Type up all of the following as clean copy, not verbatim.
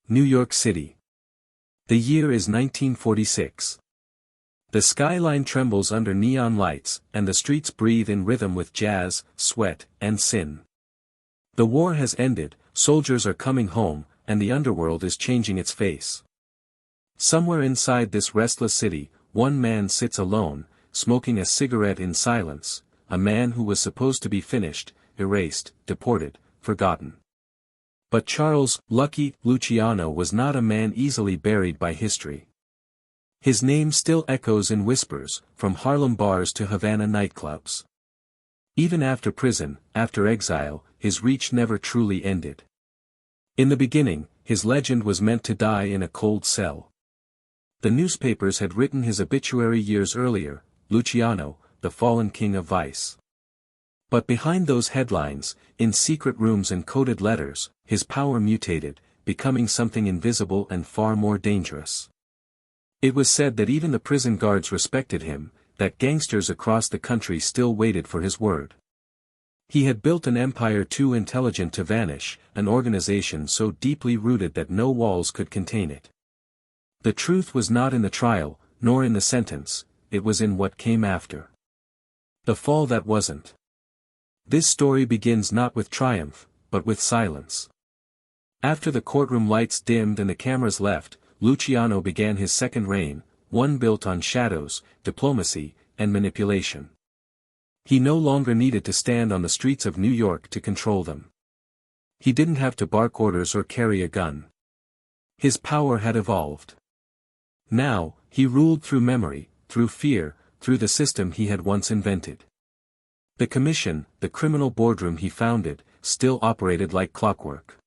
New York City. The year is 1946. The skyline trembles under neon lights, and the streets breathe in rhythm with jazz, sweat, and sin. The war has ended, soldiers are coming home, and the underworld is changing its face. Somewhere inside this restless city, one man sits alone, smoking a cigarette in silence, a man who was supposed to be finished, erased, deported, forgotten. But Charles "Lucky" Luciano was not a man easily buried by history. His name still echoes in whispers, from Harlem bars to Havana nightclubs. Even after prison, after exile, his reach never truly ended. In the beginning, his legend was meant to die in a cold cell. The newspapers had written his obituary years earlier, Luciano, the fallen king of vice. But behind those headlines, in secret rooms and coded letters, his power mutated, becoming something invisible and far more dangerous. It was said that even the prison guards respected him, that gangsters across the country still waited for his word. He had built an empire too intelligent to vanish, an organization so deeply rooted that no walls could contain it. The truth was not in the trial, nor in the sentence, it was in what came after. The fall that wasn't. This story begins not with triumph, but with silence. After the courtroom lights dimmed and the cameras left, Luciano began his second reign, one built on shadows, diplomacy, and manipulation. He no longer needed to stand on the streets of New York to control them. He didn't have to bark orders or carry a gun. His power had evolved. Now, he ruled through memory, through fear, through the system he had once invented. The commission, the criminal boardroom he founded, still operated like clockwork.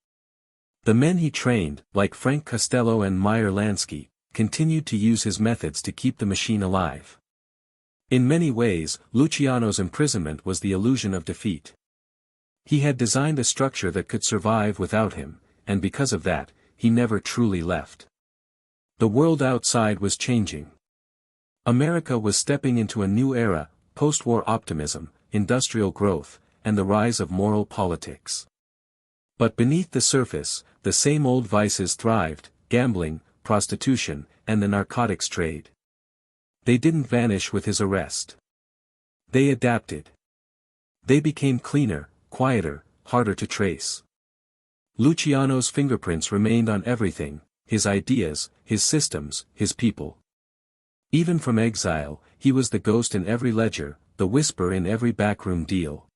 The men he trained, like Frank Costello and Meyer Lansky, continued to use his methods to keep the machine alive. In many ways, Luciano's imprisonment was the illusion of defeat. He had designed a structure that could survive without him, and because of that, he never truly left. The world outside was changing. America was stepping into a new era, post-war optimism, industrial growth, and the rise of moral politics. But beneath the surface, the same old vices thrived, gambling, prostitution, and the narcotics trade. They didn't vanish with his arrest. They adapted. They became cleaner, quieter, harder to trace. Luciano's fingerprints remained on everything, his ideas, his systems, his people. Even from exile, he was the ghost in every ledger, the whisper in every backroom deal.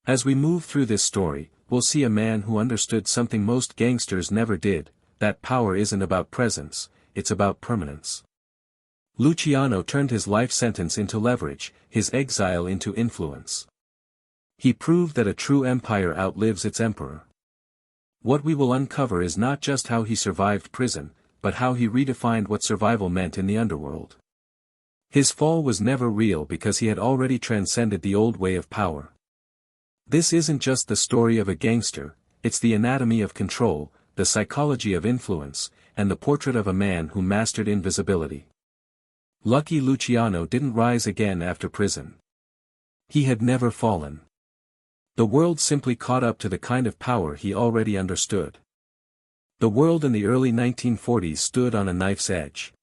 As we move through this story, we'll see a man who understood something most gangsters never did, that power isn't about presence, it's about permanence. Luciano turned his life sentence into leverage, his exile into influence. He proved that a true empire outlives its emperor. What we will uncover is not just how he survived prison, but how he redefined what survival meant in the underworld. His fall was never real because he had already transcended the old way of power. This isn't just the story of a gangster, it's the anatomy of control, the psychology of influence, and the portrait of a man who mastered invisibility. Lucky Luciano didn't rise again after prison. He had never fallen. The world simply caught up to the kind of power he already understood. The world in the early 1940s stood on a knife's edge.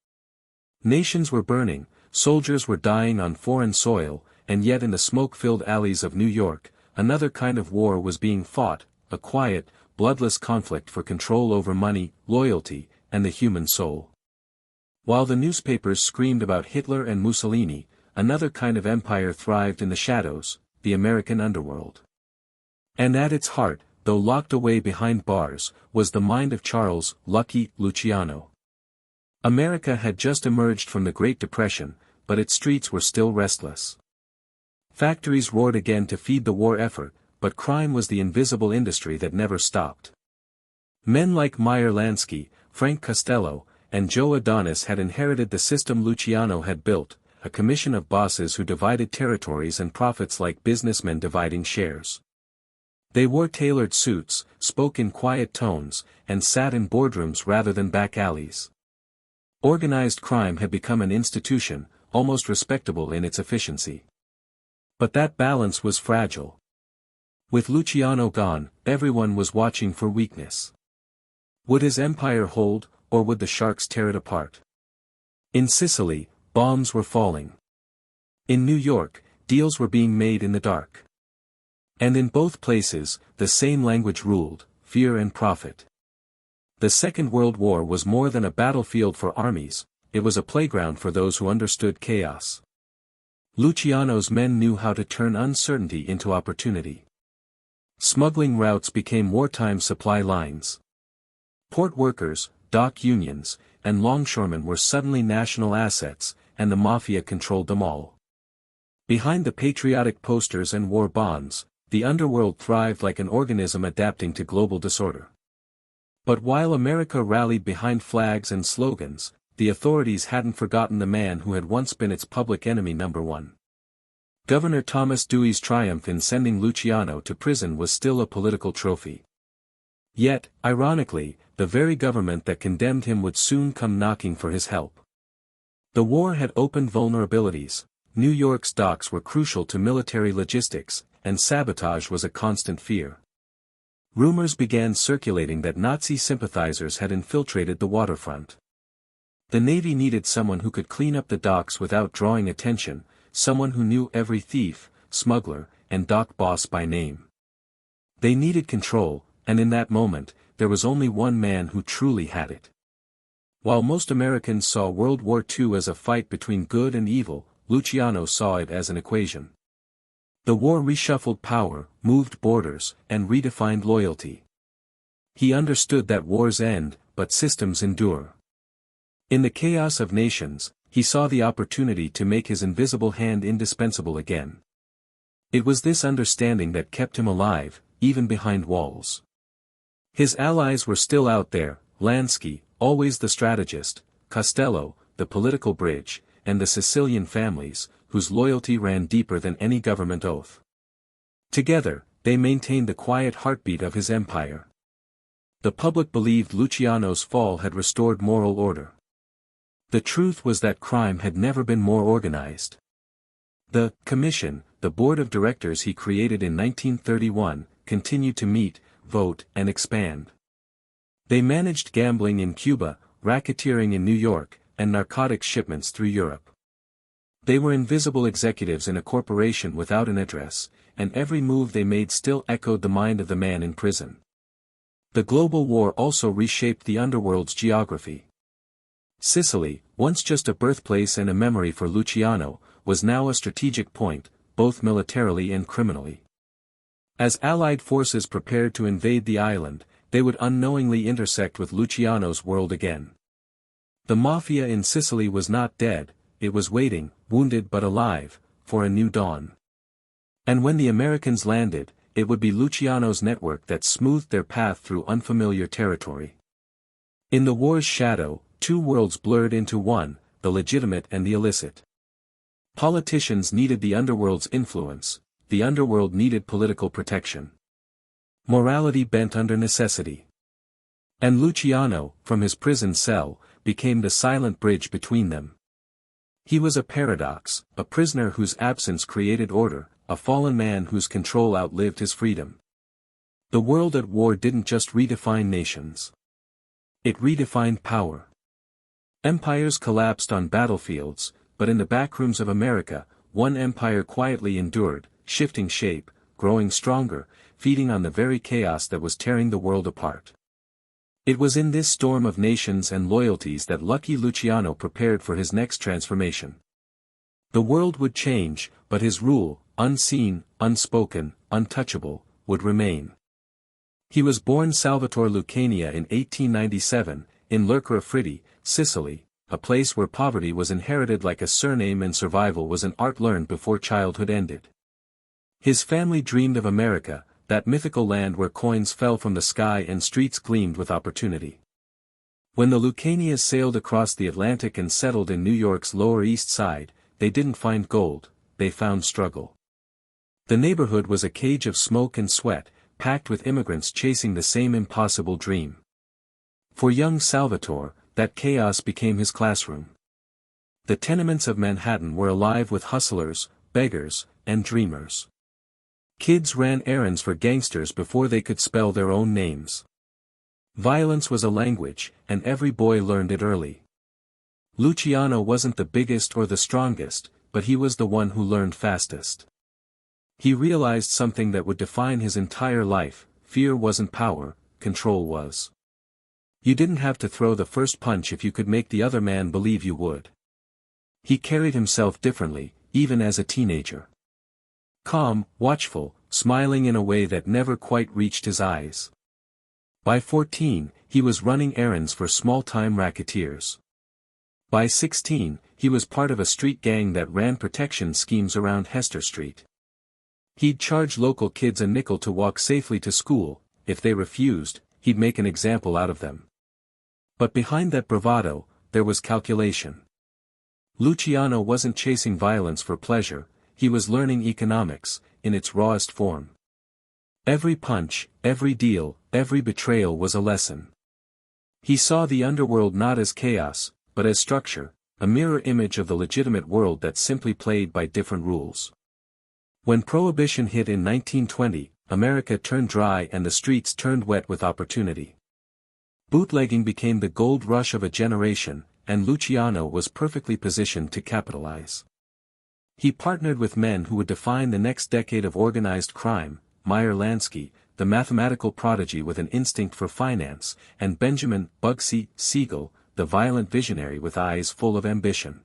Nations were burning, soldiers were dying on foreign soil, and yet in the smoke-filled alleys of New York, another kind of war was being fought, a quiet, bloodless conflict for control over money, loyalty, and the human soul. While the newspapers screamed about Hitler and Mussolini, another kind of empire thrived in the shadows, the American underworld. And at its heart, though locked away behind bars, was the mind of Charles "Lucky" Luciano. America had just emerged from the Great Depression, but its streets were still restless. Factories roared again to feed the war effort, but crime was the invisible industry that never stopped. Men like Meyer Lansky, Frank Costello, and Joe Adonis had inherited the system Luciano had built, a commission of bosses who divided territories and profits like businessmen dividing shares. They wore tailored suits, spoke in quiet tones, and sat in boardrooms rather than back alleys. Organized crime had become an institution, almost respectable in its efficiency. But that balance was fragile. With Luciano gone, everyone was watching for weakness. Would his empire hold, or would the sharks tear it apart? In Sicily, bombs were falling. In New York, deals were being made in the dark. And in both places, the same language ruled: fear and profit. The Second World War was more than a battlefield for armies, it was a playground for those who understood chaos. Luciano's men knew how to turn uncertainty into opportunity. Smuggling routes became wartime supply lines. Port workers, dock unions, and longshoremen were suddenly national assets, and the Mafia controlled them all. Behind the patriotic posters and war bonds, the underworld thrived like an organism adapting to global disorder. But while America rallied behind flags and slogans, the authorities hadn't forgotten the man who had once been its public enemy number one. Governor Thomas Dewey's triumph in sending Luciano to prison was still a political trophy. Yet, ironically, the very government that condemned him would soon come knocking for his help. The war had opened vulnerabilities. New York's docks were crucial to military logistics, and sabotage was a constant fear. Rumors began circulating that Nazi sympathizers had infiltrated the waterfront. The Navy needed someone who could clean up the docks without drawing attention, someone who knew every thief, smuggler, and dock boss by name. They needed control, and in that moment, there was only one man who truly had it. While most Americans saw World War II as a fight between good and evil, Luciano saw it as an equation. The war reshuffled power, moved borders, and redefined loyalty. He understood that wars end, but systems endure. In the chaos of nations, he saw the opportunity to make his invisible hand indispensable again. It was this understanding that kept him alive, even behind walls. His allies were still out there: Lansky, always the strategist, Costello, the political bridge, and the Sicilian families, whose loyalty ran deeper than any government oath. Together, they maintained the quiet heartbeat of his empire. The public believed Luciano's fall had restored moral order. The truth was that crime had never been more organized. The Commission, the board of directors he created in 1931, continued to meet, vote, and expand. They managed gambling in Cuba, racketeering in New York, and narcotics shipments through Europe. They were invisible executives in a corporation without an address, and every move they made still echoed the mind of the man in prison. The global war also reshaped the underworld's geography. Sicily, once just a birthplace and a memory for Luciano, was now a strategic point, both militarily and criminally. As Allied forces prepared to invade the island, they would unknowingly intersect with Luciano's world again. The Mafia in Sicily was not dead, it was waiting, wounded but alive, for a new dawn. And when the Americans landed, it would be Luciano's network that smoothed their path through unfamiliar territory. In the war's shadow, two worlds blurred into one, the legitimate and the illicit. Politicians needed the underworld's influence, the underworld needed political protection. Morality bent under necessity. And Luciano, from his prison cell, became the silent bridge between them. He was a paradox, a prisoner whose absence created order, a fallen man whose control outlived his freedom. The world at war didn't just redefine nations. It redefined power. Empires collapsed on battlefields, but in the backrooms of America, one empire quietly endured, shifting shape, growing stronger, feeding on the very chaos that was tearing the world apart. It was in this storm of nations and loyalties that Lucky Luciano prepared for his next transformation. The world would change, but his rule, unseen, unspoken, untouchable, would remain. He was born Salvatore Lucania in 1897, in Lerca Afridi, Sicily, a place where poverty was inherited like a surname and survival was an art learned before childhood ended. His family dreamed of America, that mythical land where coins fell from the sky and streets gleamed with opportunity. When the Lucanias sailed across the Atlantic and settled in New York's Lower East Side, they didn't find gold, they found struggle. The neighborhood was a cage of smoke and sweat, packed with immigrants chasing the same impossible dream. For young Salvatore, that chaos became his classroom. The tenements of Manhattan were alive with hustlers, beggars, and dreamers. Kids ran errands for gangsters before they could spell their own names. Violence was a language, and every boy learned it early. Luciano wasn't the biggest or the strongest, but he was the one who learned fastest. He realized something that would define his entire life: fear wasn't power, control was. You didn't have to throw the first punch if you could make the other man believe you would. He carried himself differently, even as a teenager. Calm, watchful, smiling in a way that never quite reached his eyes. By 14, he was running errands for small-time racketeers. By 16, he was part of a street gang that ran protection schemes around Hester Street. He'd charge local kids a nickel to walk safely to school. If they refused, he'd make an example out of them. But behind that bravado, there was calculation. Luciano wasn't chasing violence for pleasure, he was learning economics, in its rawest form. Every punch, every deal, every betrayal was a lesson. He saw the underworld not as chaos, but as structure, a mirror image of the legitimate world that simply played by different rules. When Prohibition hit in 1920, America turned dry and the streets turned wet with opportunity. Bootlegging became the gold rush of a generation, and Luciano was perfectly positioned to capitalize. He partnered with men who would define the next decade of organized crime: Meyer Lansky, the mathematical prodigy with an instinct for finance, and Benjamin "Bugsy" Siegel, the violent visionary with eyes full of ambition.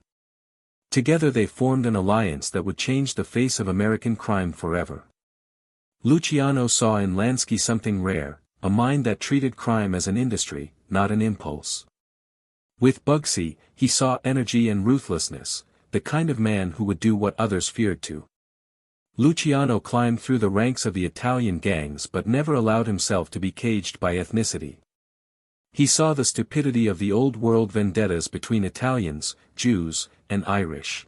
Together they formed an alliance that would change the face of American crime forever. Luciano saw in Lansky something rare, a mind that treated crime as an industry, not an impulse. With Bugsy, he saw energy and ruthlessness, the kind of man who would do what others feared to. Luciano climbed through the ranks of the Italian gangs but never allowed himself to be caged by ethnicity. He saw the stupidity of the old-world vendettas between Italians, Jews, and Irish.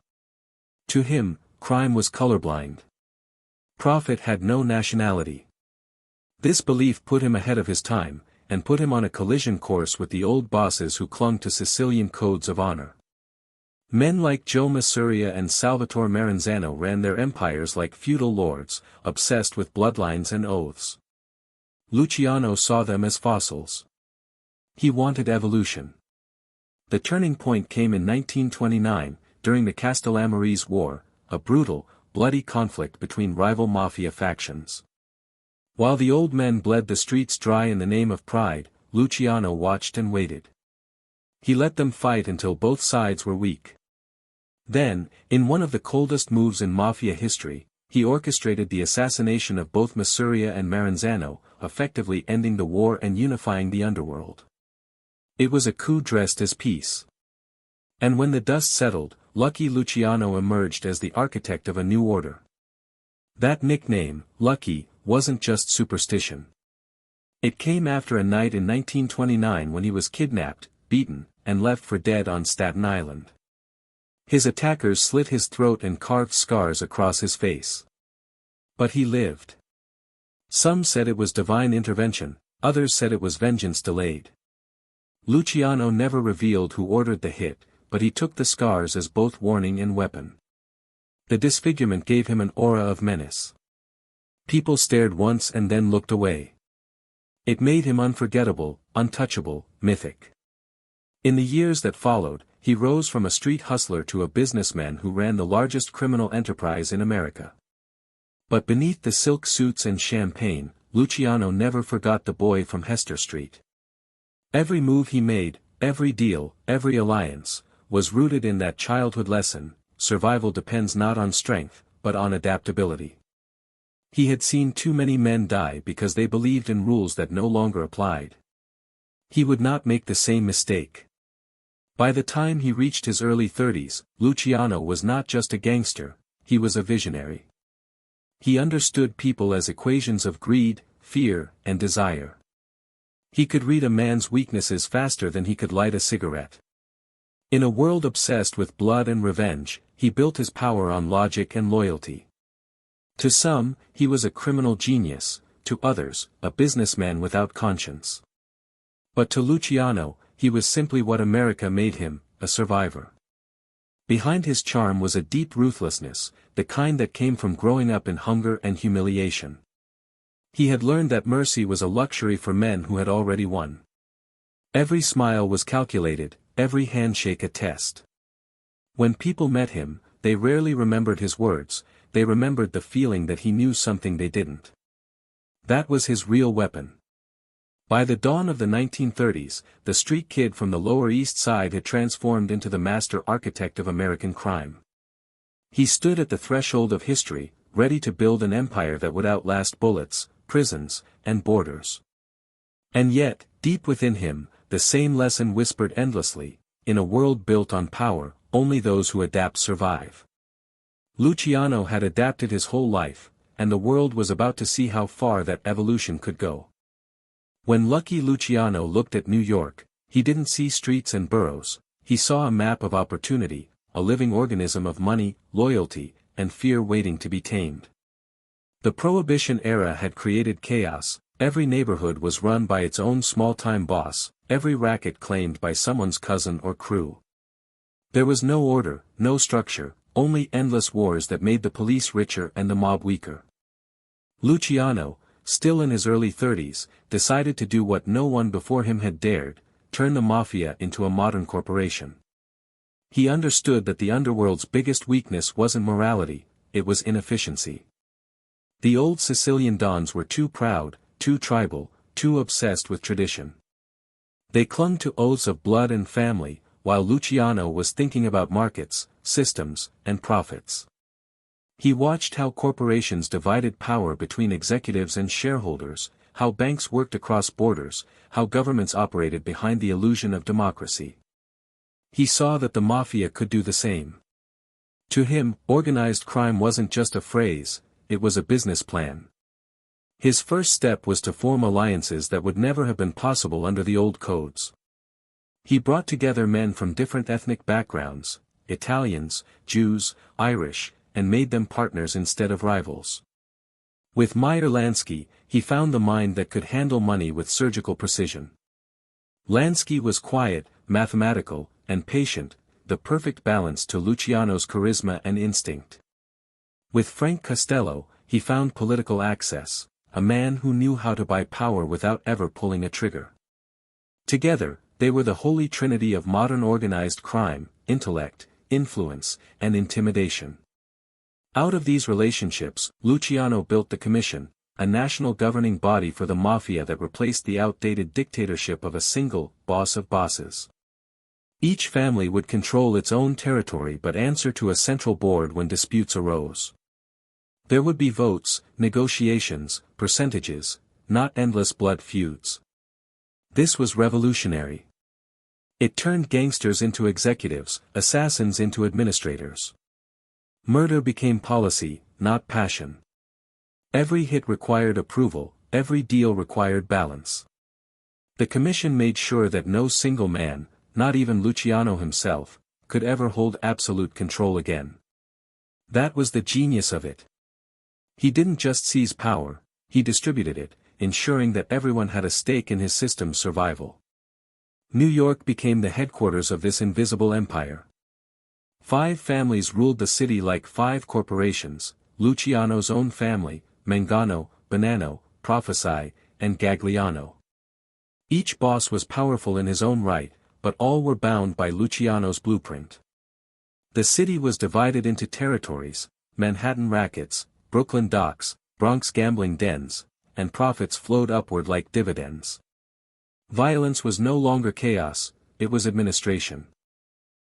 To him, crime was colorblind. Profit had no nationality. This belief put him ahead of his time, and put him on a collision course with the old bosses who clung to Sicilian codes of honor. Men like Joe Masuria and Salvatore Maranzano ran their empires like feudal lords, obsessed with bloodlines and oaths. Luciano saw them as fossils. He wanted evolution. The turning point came in 1929, during the Castellamarese War, a brutal, bloody conflict between rival Mafia factions. While the old men bled the streets dry in the name of pride, Luciano watched and waited. He let them fight until both sides were weak. Then, in one of the coldest moves in Mafia history, he orchestrated the assassination of both Masuria and Maranzano, effectively ending the war and unifying the underworld. It was a coup dressed as peace. And when the dust settled, Lucky Luciano emerged as the architect of a new order. That nickname, Lucky, wasn't just superstition. It came after a night in 1929 when he was kidnapped, beaten, and left for dead on Staten Island. His attackers slit his throat and carved scars across his face. But he lived. Some said it was divine intervention, others said it was vengeance delayed. Luciano never revealed who ordered the hit, but he took the scars as both warning and weapon. The disfigurement gave him an aura of menace. People stared once and then looked away. It made him unforgettable, untouchable, mythic. In the years that followed, he rose from a street hustler to a businessman who ran the largest criminal enterprise in America. But beneath the silk suits and champagne, Luciano never forgot the boy from Hester Street. Every move he made, every deal, every alliance, was rooted in that childhood lesson: survival depends not on strength, but on adaptability. He had seen too many men die because they believed in rules that no longer applied. He would not make the same mistake. By the time he reached his early 30s, Luciano was not just a gangster, he was a visionary. He understood people as equations of greed, fear, and desire. He could read a man's weaknesses faster than he could light a cigarette. In a world obsessed with blood and revenge, he built his power on logic and loyalty. To some, he was a criminal genius, to others, a businessman without conscience. But to Luciano, he was simply what America made him, a survivor. Behind his charm was a deep ruthlessness, the kind that came from growing up in hunger and humiliation. He had learned that mercy was a luxury for men who had already won. Every smile was calculated, every handshake a test. When people met him, they rarely remembered his words, they remembered the feeling that he knew something they didn't. That was his real weapon. By the dawn of the 1930s, the street kid from the Lower East Side had transformed into the master architect of American crime. He stood at the threshold of history, ready to build an empire that would outlast bullets, prisons, and borders. And yet, deep within him, the same lesson whispered endlessly, in a world built on power, only those who adapt survive. Luciano had adapted his whole life, and the world was about to see how far that evolution could go. When Lucky Luciano looked at New York, he didn't see streets and boroughs, he saw a map of opportunity, a living organism of money, loyalty, and fear waiting to be tamed. The Prohibition era had created chaos, every neighborhood was run by its own small-time boss, every racket claimed by someone's cousin or crew. There was no order, no structure, only endless wars that made the police richer and the mob weaker. Luciano, still in his early 30s, decided to do what no one before him had dared, turn the Mafia into a modern corporation. He understood that the underworld's biggest weakness wasn't morality, it was inefficiency. The old Sicilian dons were too proud, too tribal, too obsessed with tradition. They clung to oaths of blood and family, while Luciano was thinking about markets, systems, and profits. He watched how corporations divided power between executives and shareholders, how banks worked across borders, how governments operated behind the illusion of democracy. He saw that the Mafia could do the same. To him, organized crime wasn't just a phrase, it was a business plan. His first step was to form alliances that would never have been possible under the old codes. He brought together men from different ethnic backgrounds, Italians, Jews, Irish, and made them partners instead of rivals. With Meyer Lansky, he found the mind that could handle money with surgical precision. Lansky was quiet, mathematical, and patient, the perfect balance to Luciano's charisma and instinct. With Frank Costello, he found political access, a man who knew how to buy power without ever pulling a trigger. Together, they were the holy trinity of modern organized crime, intellect, influence, and intimidation. Out of these relationships, Luciano built the Commission, a national governing body for the Mafia that replaced the outdated dictatorship of a single boss of bosses. Each family would control its own territory but answer to a central board when disputes arose. There would be votes, negotiations, percentages, not endless blood feuds. This was revolutionary. It turned gangsters into executives, assassins into administrators. Murder became policy, not passion. Every hit required approval, every deal required balance. The commission made sure that no single man, not even Luciano himself, could ever hold absolute control again. That was the genius of it. He didn't just seize power, he distributed it, ensuring that everyone had a stake in his system's survival. New York became the headquarters of this invisible empire. 5 families ruled the city like 5 corporations, Luciano's own family, Mangano, Bonanno, Prophesai, and Gagliano. Each boss was powerful in his own right, but all were bound by Luciano's blueprint. The city was divided into territories, Manhattan rackets, Brooklyn docks, Bronx gambling dens, and profits flowed upward like dividends. Violence was no longer chaos, it was administration.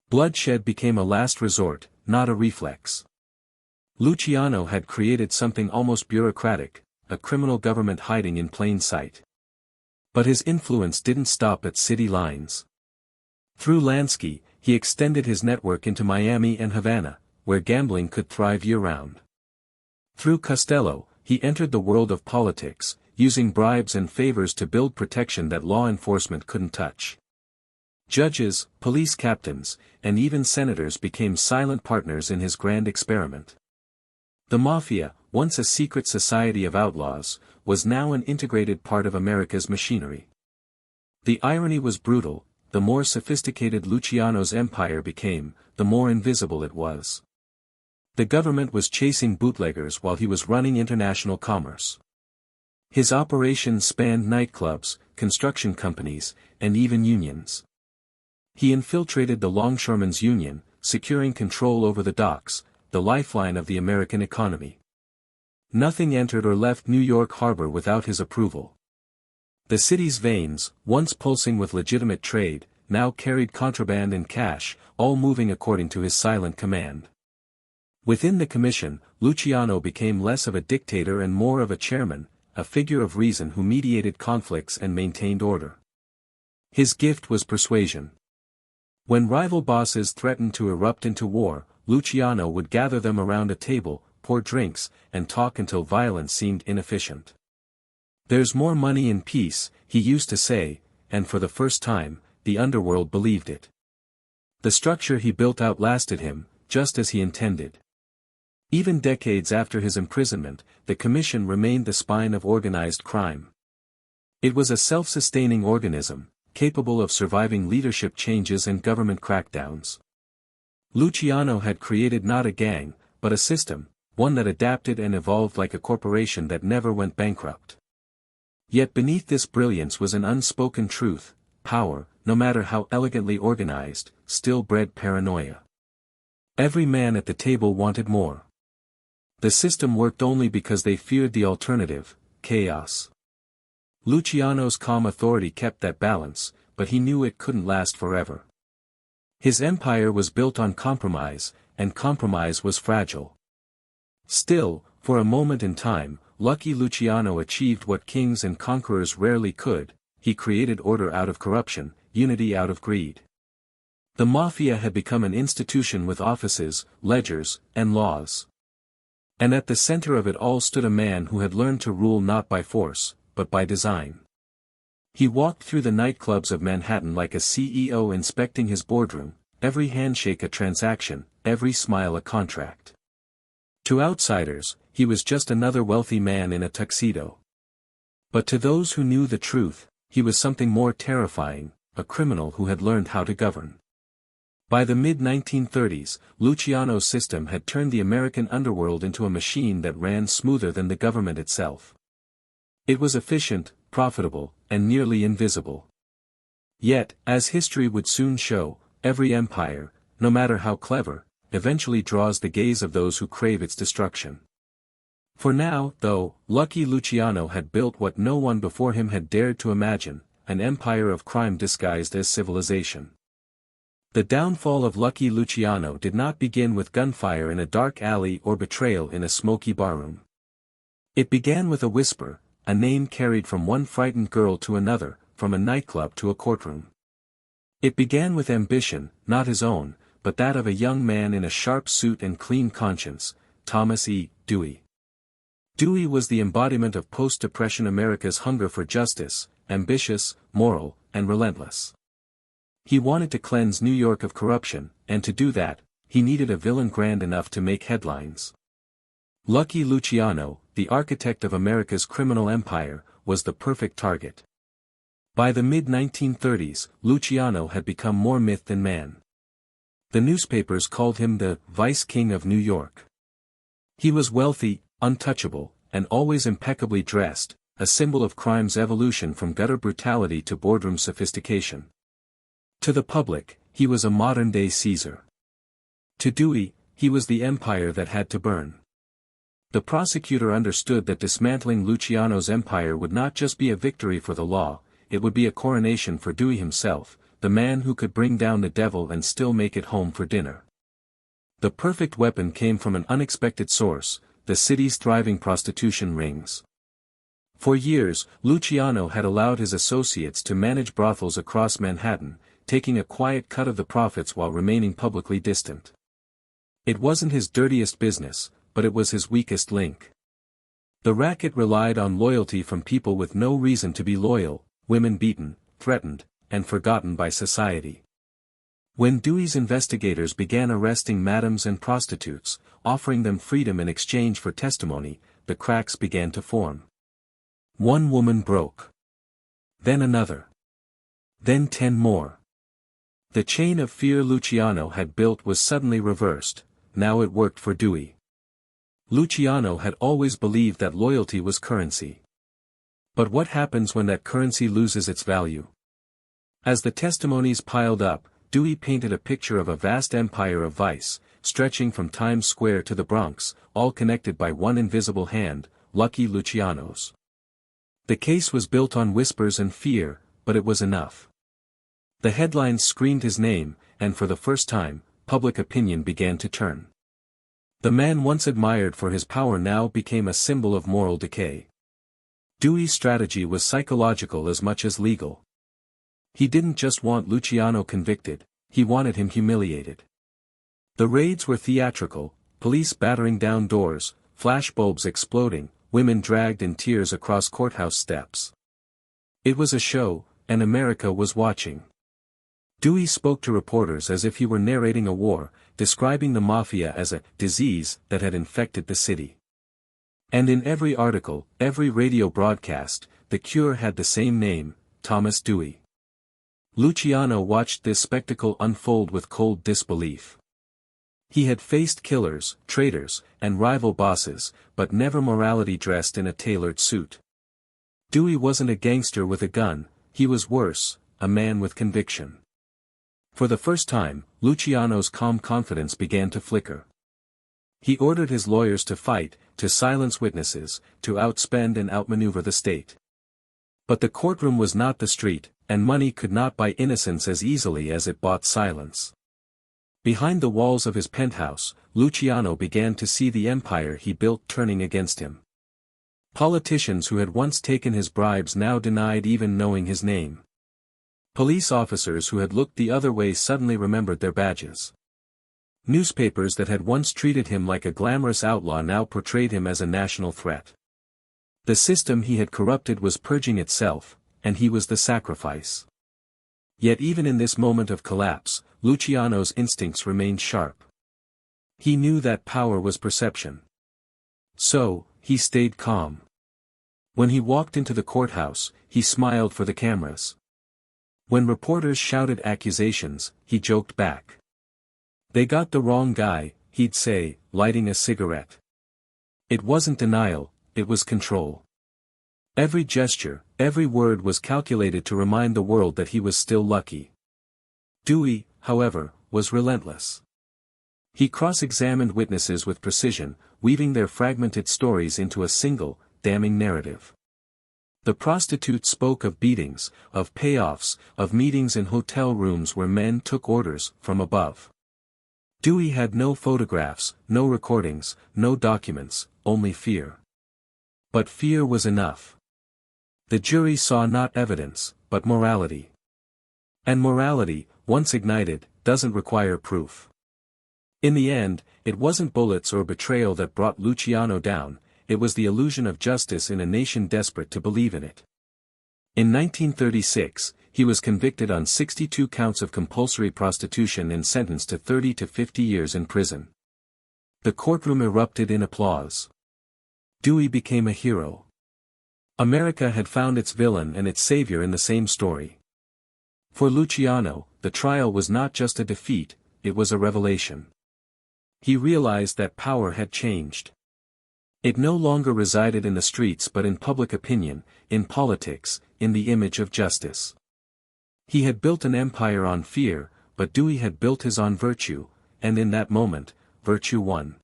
Bloodshed became a last resort, not a reflex. Luciano had created something almost bureaucratic, a criminal government hiding in plain sight. But his influence didn't stop at city lines. Through Lansky, he extended his network into Miami and Havana, where gambling could thrive year-round. Through Costello, he entered the world of politics, using bribes and favors to build protection that law enforcement couldn't touch. Judges, police captains, and even senators became silent partners in his grand experiment. The Mafia, once a secret society of outlaws, was now an integrated part of America's machinery. The irony was brutal, the more sophisticated Luciano's empire became, the more invisible it was. The government was chasing bootleggers while he was running international commerce. His operations spanned nightclubs, construction companies, and even unions. He infiltrated the longshoremen's union, securing control over the docks, the lifeline of the American economy. Nothing entered or left New York Harbor without his approval. The city's veins, once pulsing with legitimate trade, now carried contraband and cash, all moving according to his silent command. Within the commission, Luciano became less of a dictator and more of a chairman, a figure of reason who mediated conflicts and maintained order. His gift was persuasion. When rival bosses threatened to erupt into war, Luciano would gather them around a table, pour drinks, and talk until violence seemed inefficient. "There's more money in peace," he used to say, and for the first time, the underworld believed it. The structure he built outlasted him, just as he intended. Even decades after his imprisonment, the Commission remained the spine of organized crime. It was a self-sustaining organism, capable of surviving leadership changes and government crackdowns. Luciano had created not a gang, but a system, one that adapted and evolved like a corporation that never went bankrupt. Yet beneath this brilliance was an unspoken truth: power, no matter how elegantly organized, still bred paranoia. Every man at the table wanted more. The system worked only because they feared the alternative, chaos. Luciano's calm authority kept that balance, but he knew it couldn't last forever. His empire was built on compromise, and compromise was fragile. Still, for a moment in time, Lucky Luciano achieved what kings and conquerors rarely could: he created order out of corruption, unity out of greed. The Mafia had become an institution with offices, ledgers, and laws. And at the center of it all stood a man who had learned to rule not by force, but by design. He walked through the nightclubs of Manhattan like a CEO inspecting his boardroom, every handshake a transaction, every smile a contract. To outsiders, he was just another wealthy man in a tuxedo. But to those who knew the truth, he was something more terrifying: a criminal who had learned how to govern. By the mid-1930s, Luciano's system had turned the American underworld into a machine that ran smoother than the government itself. It was efficient, profitable, and nearly invisible. Yet, as history would soon show, every empire, no matter how clever, eventually draws the gaze of those who crave its destruction. For now, though, Lucky Luciano had built what no one before him had dared to imagine: an empire of crime disguised as civilization. The downfall of Lucky Luciano did not begin with gunfire in a dark alley or betrayal in a smoky barroom. It began with a whisper, a name carried from one frightened girl to another, from a nightclub to a courtroom. It began with ambition, not his own, but that of a young man in a sharp suit and clean conscience: Thomas E. Dewey. Dewey was the embodiment of post-Depression America's hunger for justice: ambitious, moral, and relentless. He wanted to cleanse New York of corruption, and to do that, he needed a villain grand enough to make headlines. Lucky Luciano, the architect of America's criminal empire, was the perfect target. By the mid-1930s, Luciano had become more myth than man. The newspapers called him the Vice King of New York. He was wealthy, untouchable, and always impeccably dressed, a symbol of crime's evolution from gutter brutality to boardroom sophistication. To the public, he was a modern-day Caesar. To Dewey, he was the empire that had to burn. The prosecutor understood that dismantling Luciano's empire would not just be a victory for the law, it would be a coronation for Dewey himself, the man who could bring down the devil and still make it home for dinner. The perfect weapon came from an unexpected source: the city's thriving prostitution rings. For years, Luciano had allowed his associates to manage brothels across Manhattan, taking a quiet cut of the profits while remaining publicly distant. It wasn't his dirtiest business, but it was his weakest link. The racket relied on loyalty from people with no reason to be loyal: women beaten, threatened, and forgotten by society. When Dewey's investigators began arresting madams and prostitutes, offering them freedom in exchange for testimony, the cracks began to form. One woman broke. Then another. Then 10 more. The chain of fear Luciano had built was suddenly reversed. Now it worked for Dewey. Luciano had always believed that loyalty was currency. But what happens when that currency loses its value? As the testimonies piled up, Dewey painted a picture of a vast empire of vice, stretching from Times Square to the Bronx, all connected by one invisible hand, Lucky Luciano's. The case was built on whispers and fear, but it was enough. The headlines screamed his name, and for the first time, public opinion began to turn. The man once admired for his power now became a symbol of moral decay. Dewey's strategy was psychological as much as legal. He didn't just want Luciano convicted, he wanted him humiliated. The raids were theatrical, police battering down doors, flashbulbs exploding, women dragged in tears across courthouse steps. It was a show, and America was watching. Dewey spoke to reporters as if he were narrating a war, describing the Mafia as a disease that had infected the city. And in every article, every radio broadcast, the cure had the same name, Thomas Dewey. Luciano watched this spectacle unfold with cold disbelief. He had faced killers, traitors, and rival bosses, but never morality dressed in a tailored suit. Dewey wasn't a gangster with a gun, he was worse, a man with conviction. For the first time, Luciano's calm confidence began to flicker. He ordered his lawyers to fight, to silence witnesses, to outspend and outmaneuver the state. But the courtroom was not the street, and money could not buy innocence as easily as it bought silence. Behind the walls of his penthouse, Luciano began to see the empire he built turning against him. Politicians who had once taken his bribes now denied even knowing his name. Police officers who had looked the other way suddenly remembered their badges. Newspapers that had once treated him like a glamorous outlaw now portrayed him as a national threat. The system he had corrupted was purging itself, and he was the sacrifice. Yet even in this moment of collapse, Luciano's instincts remained sharp. He knew that power was perception. So, he stayed calm. When he walked into the courthouse, he smiled for the cameras. When reporters shouted accusations, he joked back. "They got the wrong guy," he'd say, lighting a cigarette. It wasn't denial, it was control. Every gesture, every word was calculated to remind the world that he was still lucky. Dewey, however, was relentless. He cross-examined witnesses with precision, weaving their fragmented stories into a single, damning narrative. The prostitute spoke of beatings, of payoffs, of meetings in hotel rooms where men took orders from above. Dewey had no photographs, no recordings, no documents, only fear. But fear was enough. The jury saw not evidence, but morality. And morality, once ignited, doesn't require proof. In the end, it wasn't bullets or betrayal that brought Luciano down, it was the illusion of justice in a nation desperate to believe in it. In 1936, he was convicted on 62 counts of compulsory prostitution and sentenced to 30 to 50 years in prison. The courtroom erupted in applause. Dewey became a hero. America had found its villain and its savior in the same story. For Luciano, the trial was not just a defeat, it was a revelation. He realized that power had changed. It no longer resided in the streets but in public opinion, in politics, in the image of justice. He had built an empire on fear, but Dewey had built his on virtue, and in that moment, virtue won.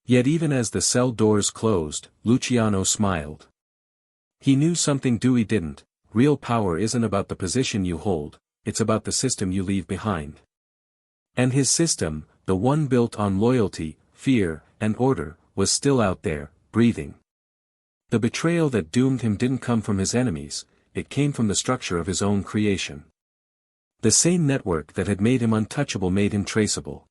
Yet even as the cell doors closed, Luciano smiled. He knew something Dewey didn't: real power isn't about the position you hold, it's about the system you leave behind. And his system, the one built on loyalty, fear, and order, was still out there, breathing. The betrayal that doomed him didn't come from his enemies, it came from the structure of his own creation. The same network that had made him untouchable made him traceable.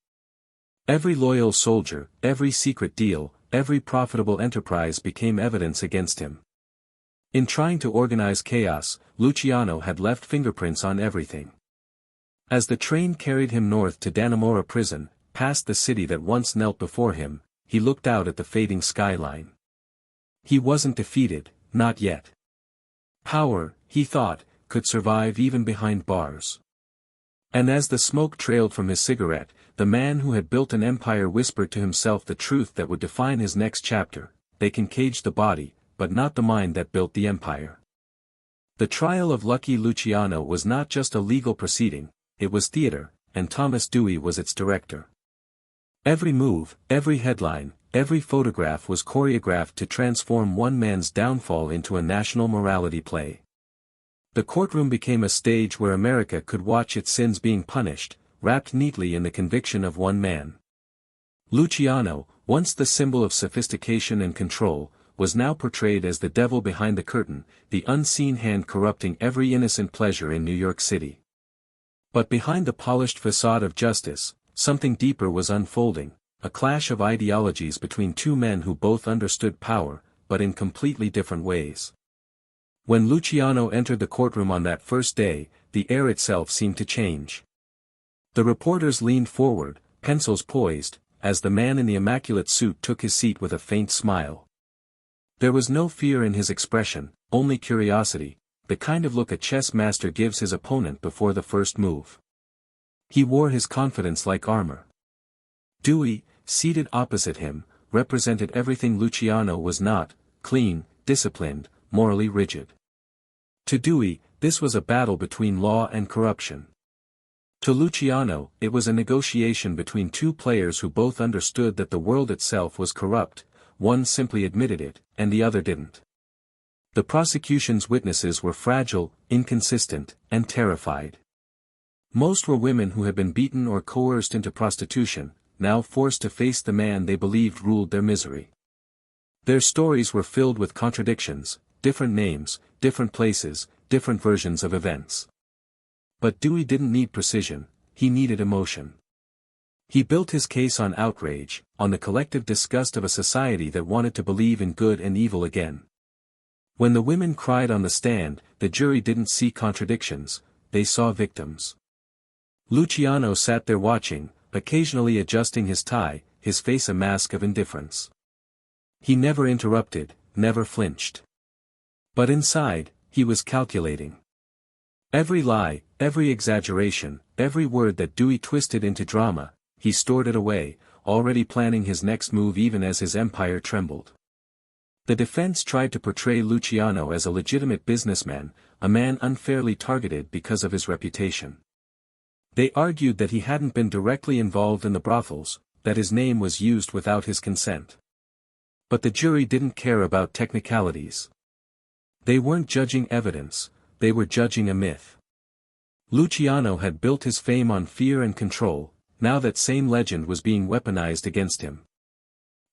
Every loyal soldier, every secret deal, every profitable enterprise became evidence against him. In trying to organize chaos, Luciano had left fingerprints on everything. As the train carried him north to Dannemora prison, past the city that once knelt before him, he looked out at the fading skyline. He wasn't defeated, not yet. Power, he thought, could survive even behind bars. And as the smoke trailed from his cigarette, the man who had built an empire whispered to himself the truth that would define his next chapter: they can cage the body, but not the mind that built the empire. The trial of Lucky Luciano was not just a legal proceeding, it was theater, and Thomas Dewey was its director. Every move, every headline, every photograph was choreographed to transform one man's downfall into a national morality play. The courtroom became a stage where America could watch its sins being punished, wrapped neatly in the conviction of one man. Luciano, once the symbol of sophistication and control, was now portrayed as the devil behind the curtain, the unseen hand corrupting every innocent pleasure in New York City. But behind the polished facade of justice, something deeper was unfolding, a clash of ideologies between two men who both understood power, but in completely different ways. When Luciano entered the courtroom on that first day, the air itself seemed to change. The reporters leaned forward, pencils poised, as the man in the immaculate suit took his seat with a faint smile. There was no fear in his expression, only curiosity, the kind of look a chess master gives his opponent before the first move. He wore his confidence like armor. Dewey, seated opposite him, represented everything Luciano was not: clean, disciplined, morally rigid. To Dewey, this was a battle between law and corruption. To Luciano, it was a negotiation between two players who both understood that the world itself was corrupt, one simply admitted it, and the other didn't. The prosecution's witnesses were fragile, inconsistent, and terrified. Most were women who had been beaten or coerced into prostitution, now forced to face the man they believed ruled their misery. Their stories were filled with contradictions, different names, different places, different versions of events. But Dewey didn't need precision, he needed emotion. He built his case on outrage, on the collective disgust of a society that wanted to believe in good and evil again. When the women cried on the stand, the jury didn't see contradictions, they saw victims. Luciano sat there watching, occasionally adjusting his tie, his face a mask of indifference. He never interrupted, never flinched. But inside, he was calculating. Every lie, every exaggeration, every word that Dewey twisted into drama, he stored it away, already planning his next move even as his empire trembled. The defense tried to portray Luciano as a legitimate businessman, a man unfairly targeted because of his reputation. They argued that he hadn't been directly involved in the brothels, that his name was used without his consent. But the jury didn't care about technicalities. They weren't judging evidence, they were judging a myth. Luciano had built his fame on fear and control, now that same legend was being weaponized against him.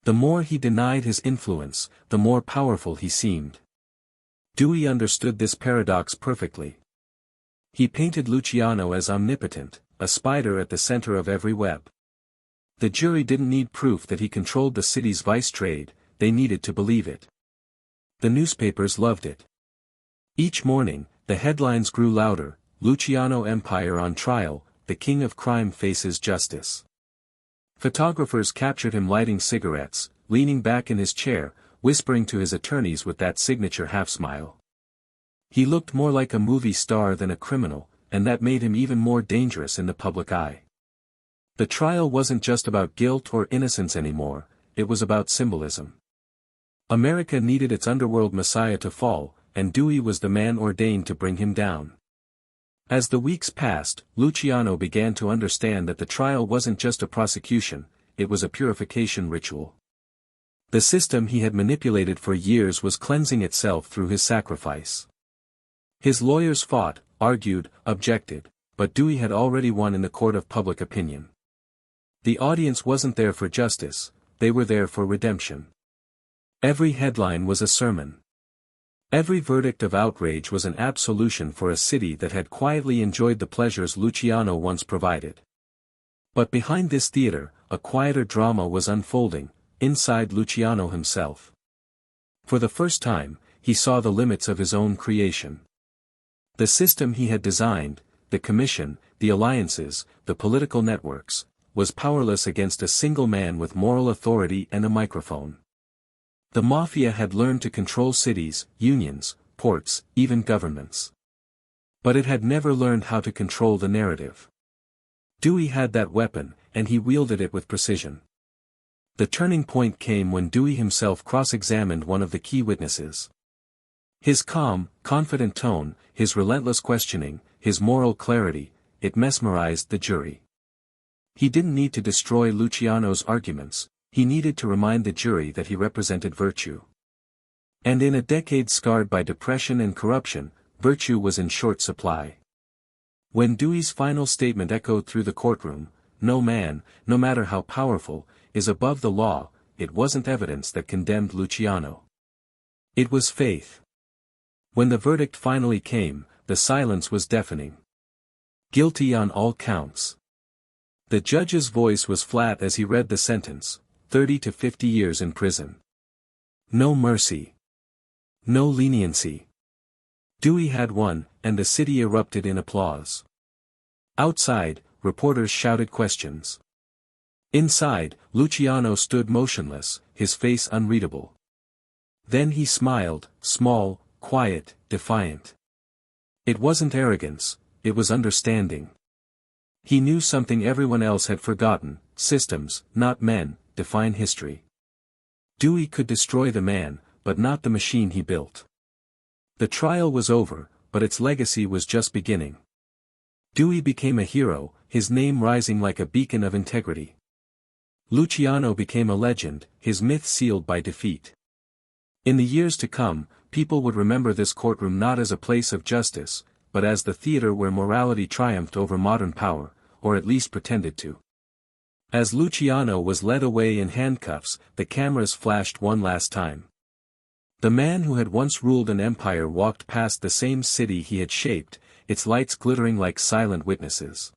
The more he denied his influence, the more powerful he seemed. Dewey understood this paradox perfectly. He painted Luciano as omnipotent, a spider at the center of every web. The jury didn't need proof that he controlled the city's vice trade, they needed to believe it. The newspapers loved it. Each morning, the headlines grew louder: Luciano Empire on trial, the king of crime faces justice. Photographers captured him lighting cigarettes, leaning back in his chair, whispering to his attorneys with that signature half-smile. He looked more like a movie star than a criminal, and that made him even more dangerous in the public eye. The trial wasn't just about guilt or innocence anymore, it was about symbolism. America needed its underworld messiah to fall, and Dewey was the man ordained to bring him down. As the weeks passed, Luciano began to understand that the trial wasn't just a prosecution, it was a purification ritual. The system he had manipulated for years was cleansing itself through his sacrifice. His lawyers fought, argued, objected, but Dewey had already won in the court of public opinion. The audience wasn't there for justice, they were there for redemption. Every headline was a sermon. Every verdict of outrage was an absolution for a city that had quietly enjoyed the pleasures Luciano once provided. But behind this theater, a quieter drama was unfolding, inside Luciano himself. For the first time, he saw the limits of his own creation. The system he had designed, the commission, the alliances, the political networks, was powerless against a single man with moral authority and a microphone. The Mafia had learned to control cities, unions, ports, even governments. But it had never learned how to control the narrative. Dewey had that weapon, and he wielded it with precision. The turning point came when Dewey himself cross-examined one of the key witnesses. His calm, confident tone, his relentless questioning, his moral clarity, it mesmerized the jury. He didn't need to destroy Luciano's arguments, he needed to remind the jury that he represented virtue. And in a decade scarred by depression and corruption, virtue was in short supply. When Dewey's final statement echoed through the courtroom, "No man, no matter how powerful, is above the law," it wasn't evidence that condemned Luciano. It was faith. When the verdict finally came, the silence was deafening. Guilty on all counts. The judge's voice was flat as he read the sentence, 30 to 50 years in prison. No mercy. No leniency. Dewey had won, and the city erupted in applause. Outside, reporters shouted questions. Inside, Luciano stood motionless, his face unreadable. Then he smiled, small, quiet, defiant. It wasn't arrogance, it was understanding. He knew something everyone else had forgotten: systems, not men, define history. Dewey could destroy the man, but not the machine he built. The trial was over, but its legacy was just beginning. Dewey became a hero, his name rising like a beacon of integrity. Luciano became a legend, his myth sealed by defeat. In the years to come, people would remember this courtroom not as a place of justice, but as the theater where morality triumphed over modern power, or at least pretended to. As Luciano was led away in handcuffs, the cameras flashed one last time. The man who had once ruled an empire walked past the same city he had shaped, its lights glittering like silent witnesses.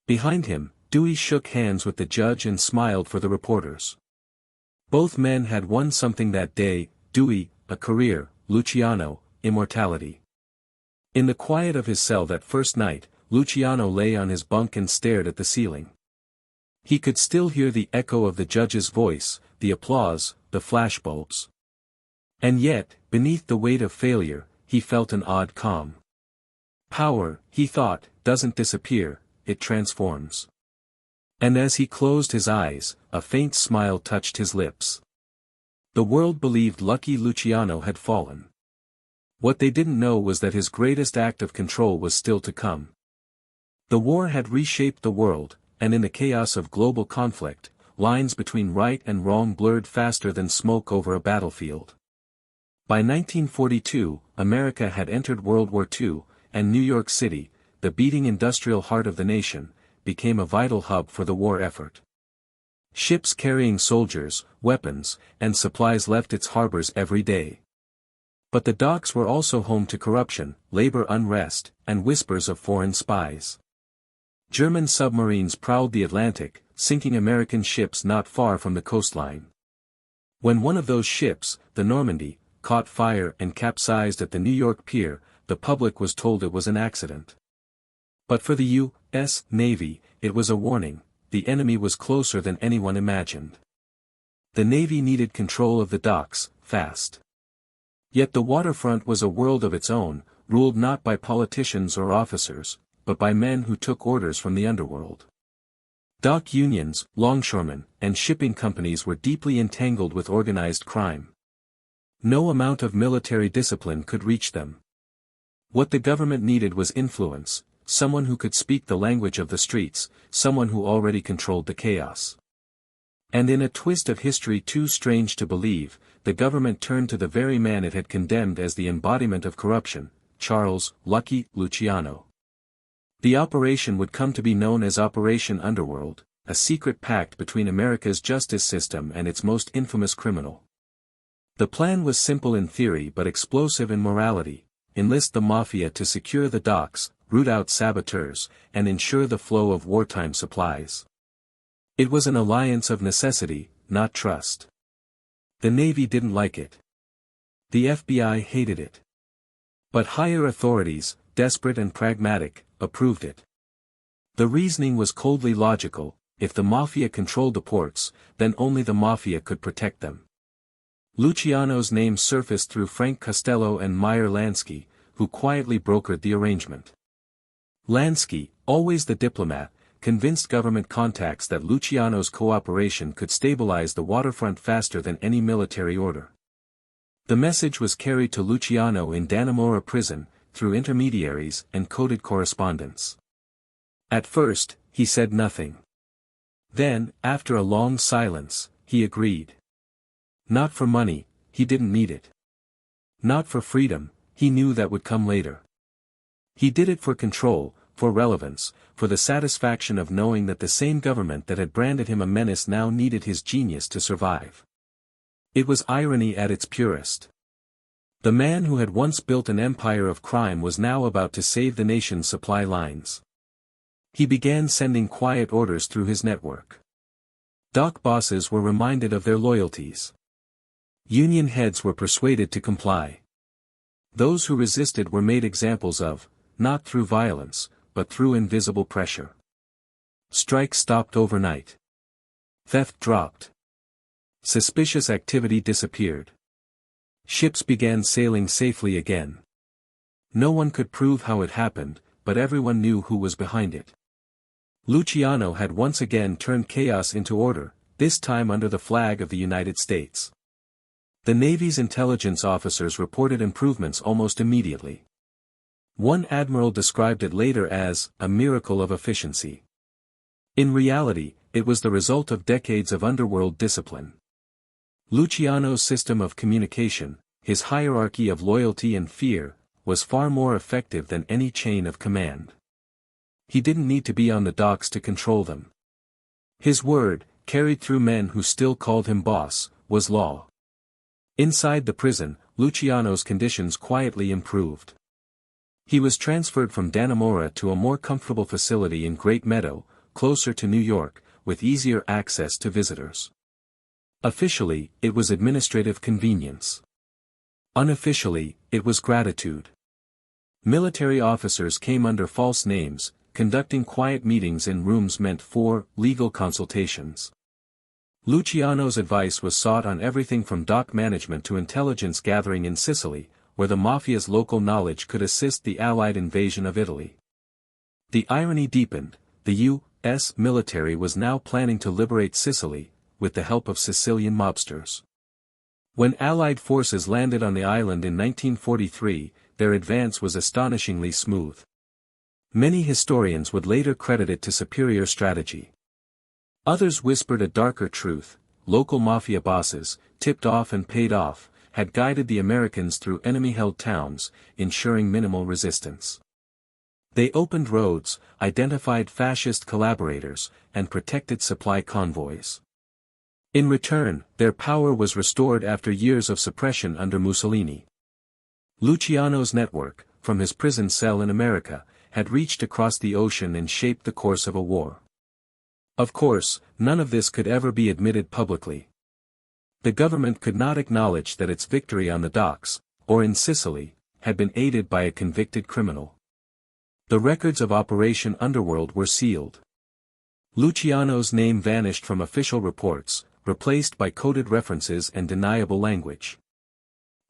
Behind him, Dewey shook hands with the judge and smiled for the reporters. Both men had won something that day: Dewey, a career; Luciano, immortality. In the quiet of his cell that first night, Luciano lay on his bunk and stared at the ceiling. He could still hear the echo of the judge's voice, the applause, the flashbulbs. And yet, beneath the weight of failure, he felt an odd calm. Power, he thought, doesn't disappear, it transforms. And as he closed his eyes, a faint smile touched his lips. The world believed Lucky Luciano had fallen. What they didn't know was that his greatest act of control was still to come. The war had reshaped the world, and in the chaos of global conflict, lines between right and wrong blurred faster than smoke over a battlefield. By 1942, America had entered World War II, and New York City, the beating industrial heart of the nation, became a vital hub for the war effort. Ships carrying soldiers, weapons, and supplies left its harbors every day. But the docks were also home to corruption, labor unrest, and whispers of foreign spies. German submarines prowled the Atlantic, sinking American ships not far from the coastline. When one of those ships, the Normandy, caught fire and capsized at the New York pier, the public was told it was an accident. But for the U.S. Navy, it was a warning: the enemy was closer than anyone imagined. The Navy needed control of the docks, fast. Yet the waterfront was a world of its own, ruled not by politicians or officers, but by men who took orders from the underworld. Dock unions, longshoremen, and shipping companies were deeply entangled with organized crime. No amount of military discipline could reach them. What the government needed was influence, someone who could speak the language of the streets, someone who already controlled the chaos. And in a twist of history too strange to believe, the government turned to the very man it had condemned as the embodiment of corruption: Charles "Lucky" Luciano. The operation would come to be known as Operation Underworld, a secret pact between America's justice system and its most infamous criminal. The plan was simple in theory but explosive in morality: enlist the Mafia to secure the docks, root out saboteurs, and ensure the flow of wartime supplies. It was an alliance of necessity, not trust. The Navy didn't like it. The FBI hated it. But higher authorities, desperate and pragmatic, approved it. The reasoning was coldly logical: if the Mafia controlled the ports, then only the Mafia could protect them. Luciano's name surfaced through Frank Costello and Meyer Lansky, who quietly brokered the arrangement. Lansky, always the diplomat, convinced government contacts that Luciano's cooperation could stabilize the waterfront faster than any military order. The message was carried to Luciano in Dannemora prison, through intermediaries and coded correspondence. At first, he said nothing. Then, after a long silence, he agreed. Not for money, he didn't need it. Not for freedom, he knew that would come later. He did it for control, for relevance, for the satisfaction of knowing that the same government that had branded him a menace now needed his genius to survive. It was irony at its purest. The man who had once built an empire of crime was now about to save the nation's supply lines. He began sending quiet orders through his network. Dock bosses were reminded of their loyalties. Union heads were persuaded to comply. Those who resisted were made examples of, not through violence, but through invisible pressure. Strikes stopped overnight. Theft dropped. Suspicious activity disappeared. Ships began sailing safely again. No one could prove how it happened, but everyone knew who was behind it. Luciano had once again turned chaos into order, this time under the flag of the United States. The Navy's intelligence officers reported improvements almost immediately. One admiral described it later as a miracle of efficiency. In reality, it was the result of decades of underworld discipline. Luciano's system of communication, his hierarchy of loyalty and fear, was far more effective than any chain of command. He didn't need to be on the docks to control them. His word, carried through men who still called him boss, was law. Inside the prison, Luciano's conditions quietly improved. He was transferred from Dannemora to a more comfortable facility in Great Meadow, closer to New York, with easier access to visitors. Officially, it was administrative convenience. Unofficially, it was gratitude. Military officers came under false names, conducting quiet meetings in rooms meant for legal consultations. Luciano's advice was sought on everything from dock management to intelligence gathering in Sicily, where the Mafia's local knowledge could assist the Allied invasion of Italy. The irony deepened, the U.S. military was now planning to liberate Sicily, with the help of Sicilian mobsters. When Allied forces landed on the island in 1943, their advance was astonishingly smooth. Many historians would later credit it to superior strategy. Others whispered a darker truth: local Mafia bosses, tipped off and paid off, had guided the Americans through enemy-held towns, ensuring minimal resistance. They opened roads, identified fascist collaborators, and protected supply convoys. In return, their power was restored after years of suppression under Mussolini. Luciano's network, from his prison cell in America, had reached across the ocean and shaped the course of a war. Of course, none of this could ever be admitted publicly. The government could not acknowledge that its victory on the docks, or in Sicily, had been aided by a convicted criminal. The records of Operation Underworld were sealed. Luciano's name vanished from official reports, replaced by coded references and deniable language.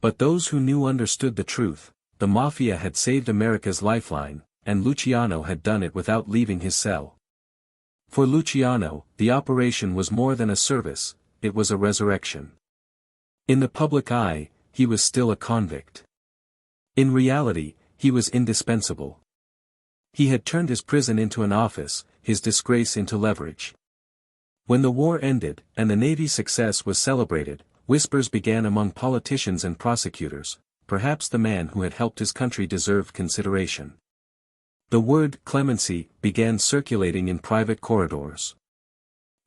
But those who knew understood the truth: the Mafia had saved America's lifeline, and Luciano had done it without leaving his cell. For Luciano, the operation was more than a service, it was a resurrection. In the public eye, he was still a convict. In reality, he was indispensable. He had turned his prison into an office, his disgrace into leverage. When the war ended, and the Navy's success was celebrated, whispers began among politicians and prosecutors: perhaps the man who had helped his country deserved consideration. The word clemency began circulating in private corridors.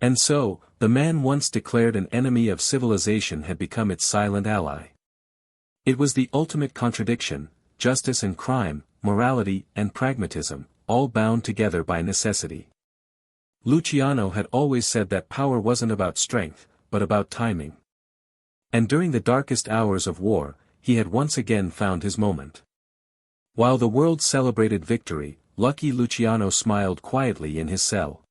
And so, the man once declared an enemy of civilization had become its silent ally. It was the ultimate contradiction: justice and crime, morality and pragmatism, all bound together by necessity. Luciano had always said that power wasn't about strength, but about timing. And during the darkest hours of war, he had once again found his moment. While the world celebrated victory, Lucky Luciano smiled quietly in his cell.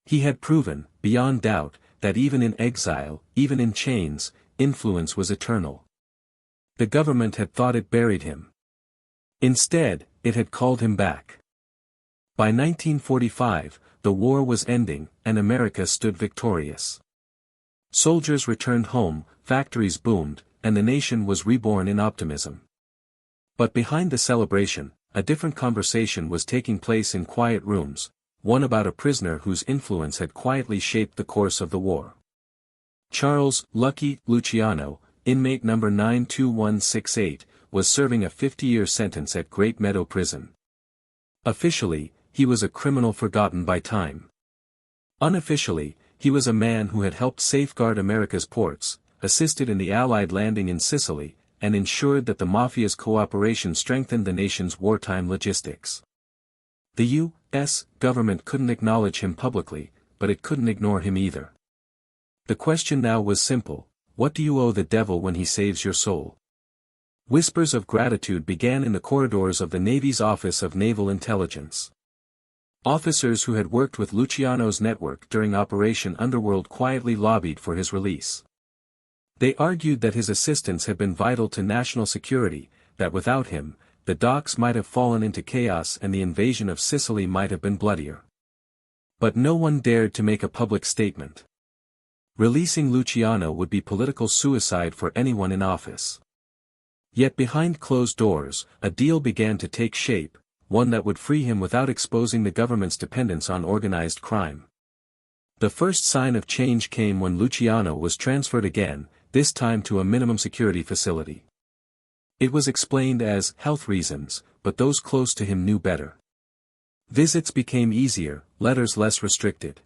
He had proven, beyond doubt, that even in exile, even in chains, influence was eternal. The government had thought it buried him. Instead, it had called him back. By 1945, the war was ending, and America stood victorious. Soldiers returned home, factories boomed, and the nation was reborn in optimism. But behind the celebration, a different conversation was taking place in quiet rooms, one about a prisoner whose influence had quietly shaped the course of the war. Charles Lucky Luciano, inmate number 92168, was serving a 50-year sentence at Great Meadow Prison. Officially, he was a criminal forgotten by time. Unofficially, he was a man who had helped safeguard America's ports, assisted in the Allied landing in Sicily, and ensured that the Mafia's cooperation strengthened the nation's wartime logistics. The U.S. government couldn't acknowledge him publicly, but it couldn't ignore him either. The question now was simple: what do you owe the devil when he saves your soul? Whispers of gratitude began in the corridors of the Navy's Office of Naval Intelligence. Officers who had worked with Luciano's network during Operation Underworld quietly lobbied for his release. They argued that his assistance had been vital to national security, that without him, the docks might have fallen into chaos and the invasion of Sicily might have been bloodier. But no one dared to make a public statement. Releasing Luciano would be political suicide for anyone in office. Yet behind closed doors, a deal began to take shape, one that would free him without exposing the government's dependence on organized crime. The first sign of change came when Luciano was transferred again, this time to a minimum security facility. It was explained as health reasons, but those close to him knew better. Visits became easier, letters less restricted.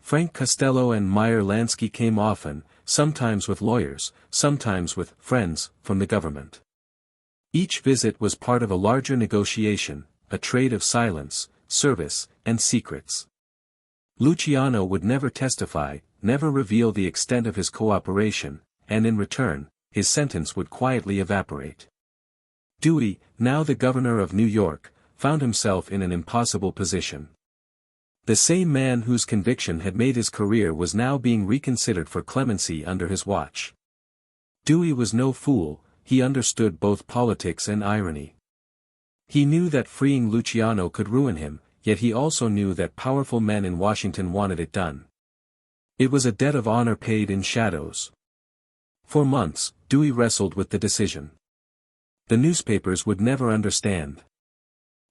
Frank Costello and Meyer Lansky came often, sometimes with lawyers, sometimes with friends from the government. Each visit was part of a larger negotiation, a trade of silence, service, and secrets. Luciano would never testify, never reveal the extent of his cooperation, and in return, his sentence would quietly evaporate. Dewey, now the governor of New York, found himself in an impossible position. The same man whose conviction had made his career was now being reconsidered for clemency under his watch. Dewey was no fool, he understood both politics and irony. He knew that freeing Luciano could ruin him, yet he also knew that powerful men in Washington wanted it done. It was a debt of honor paid in shadows. For months, Dewey wrestled with the decision. The newspapers would never understand.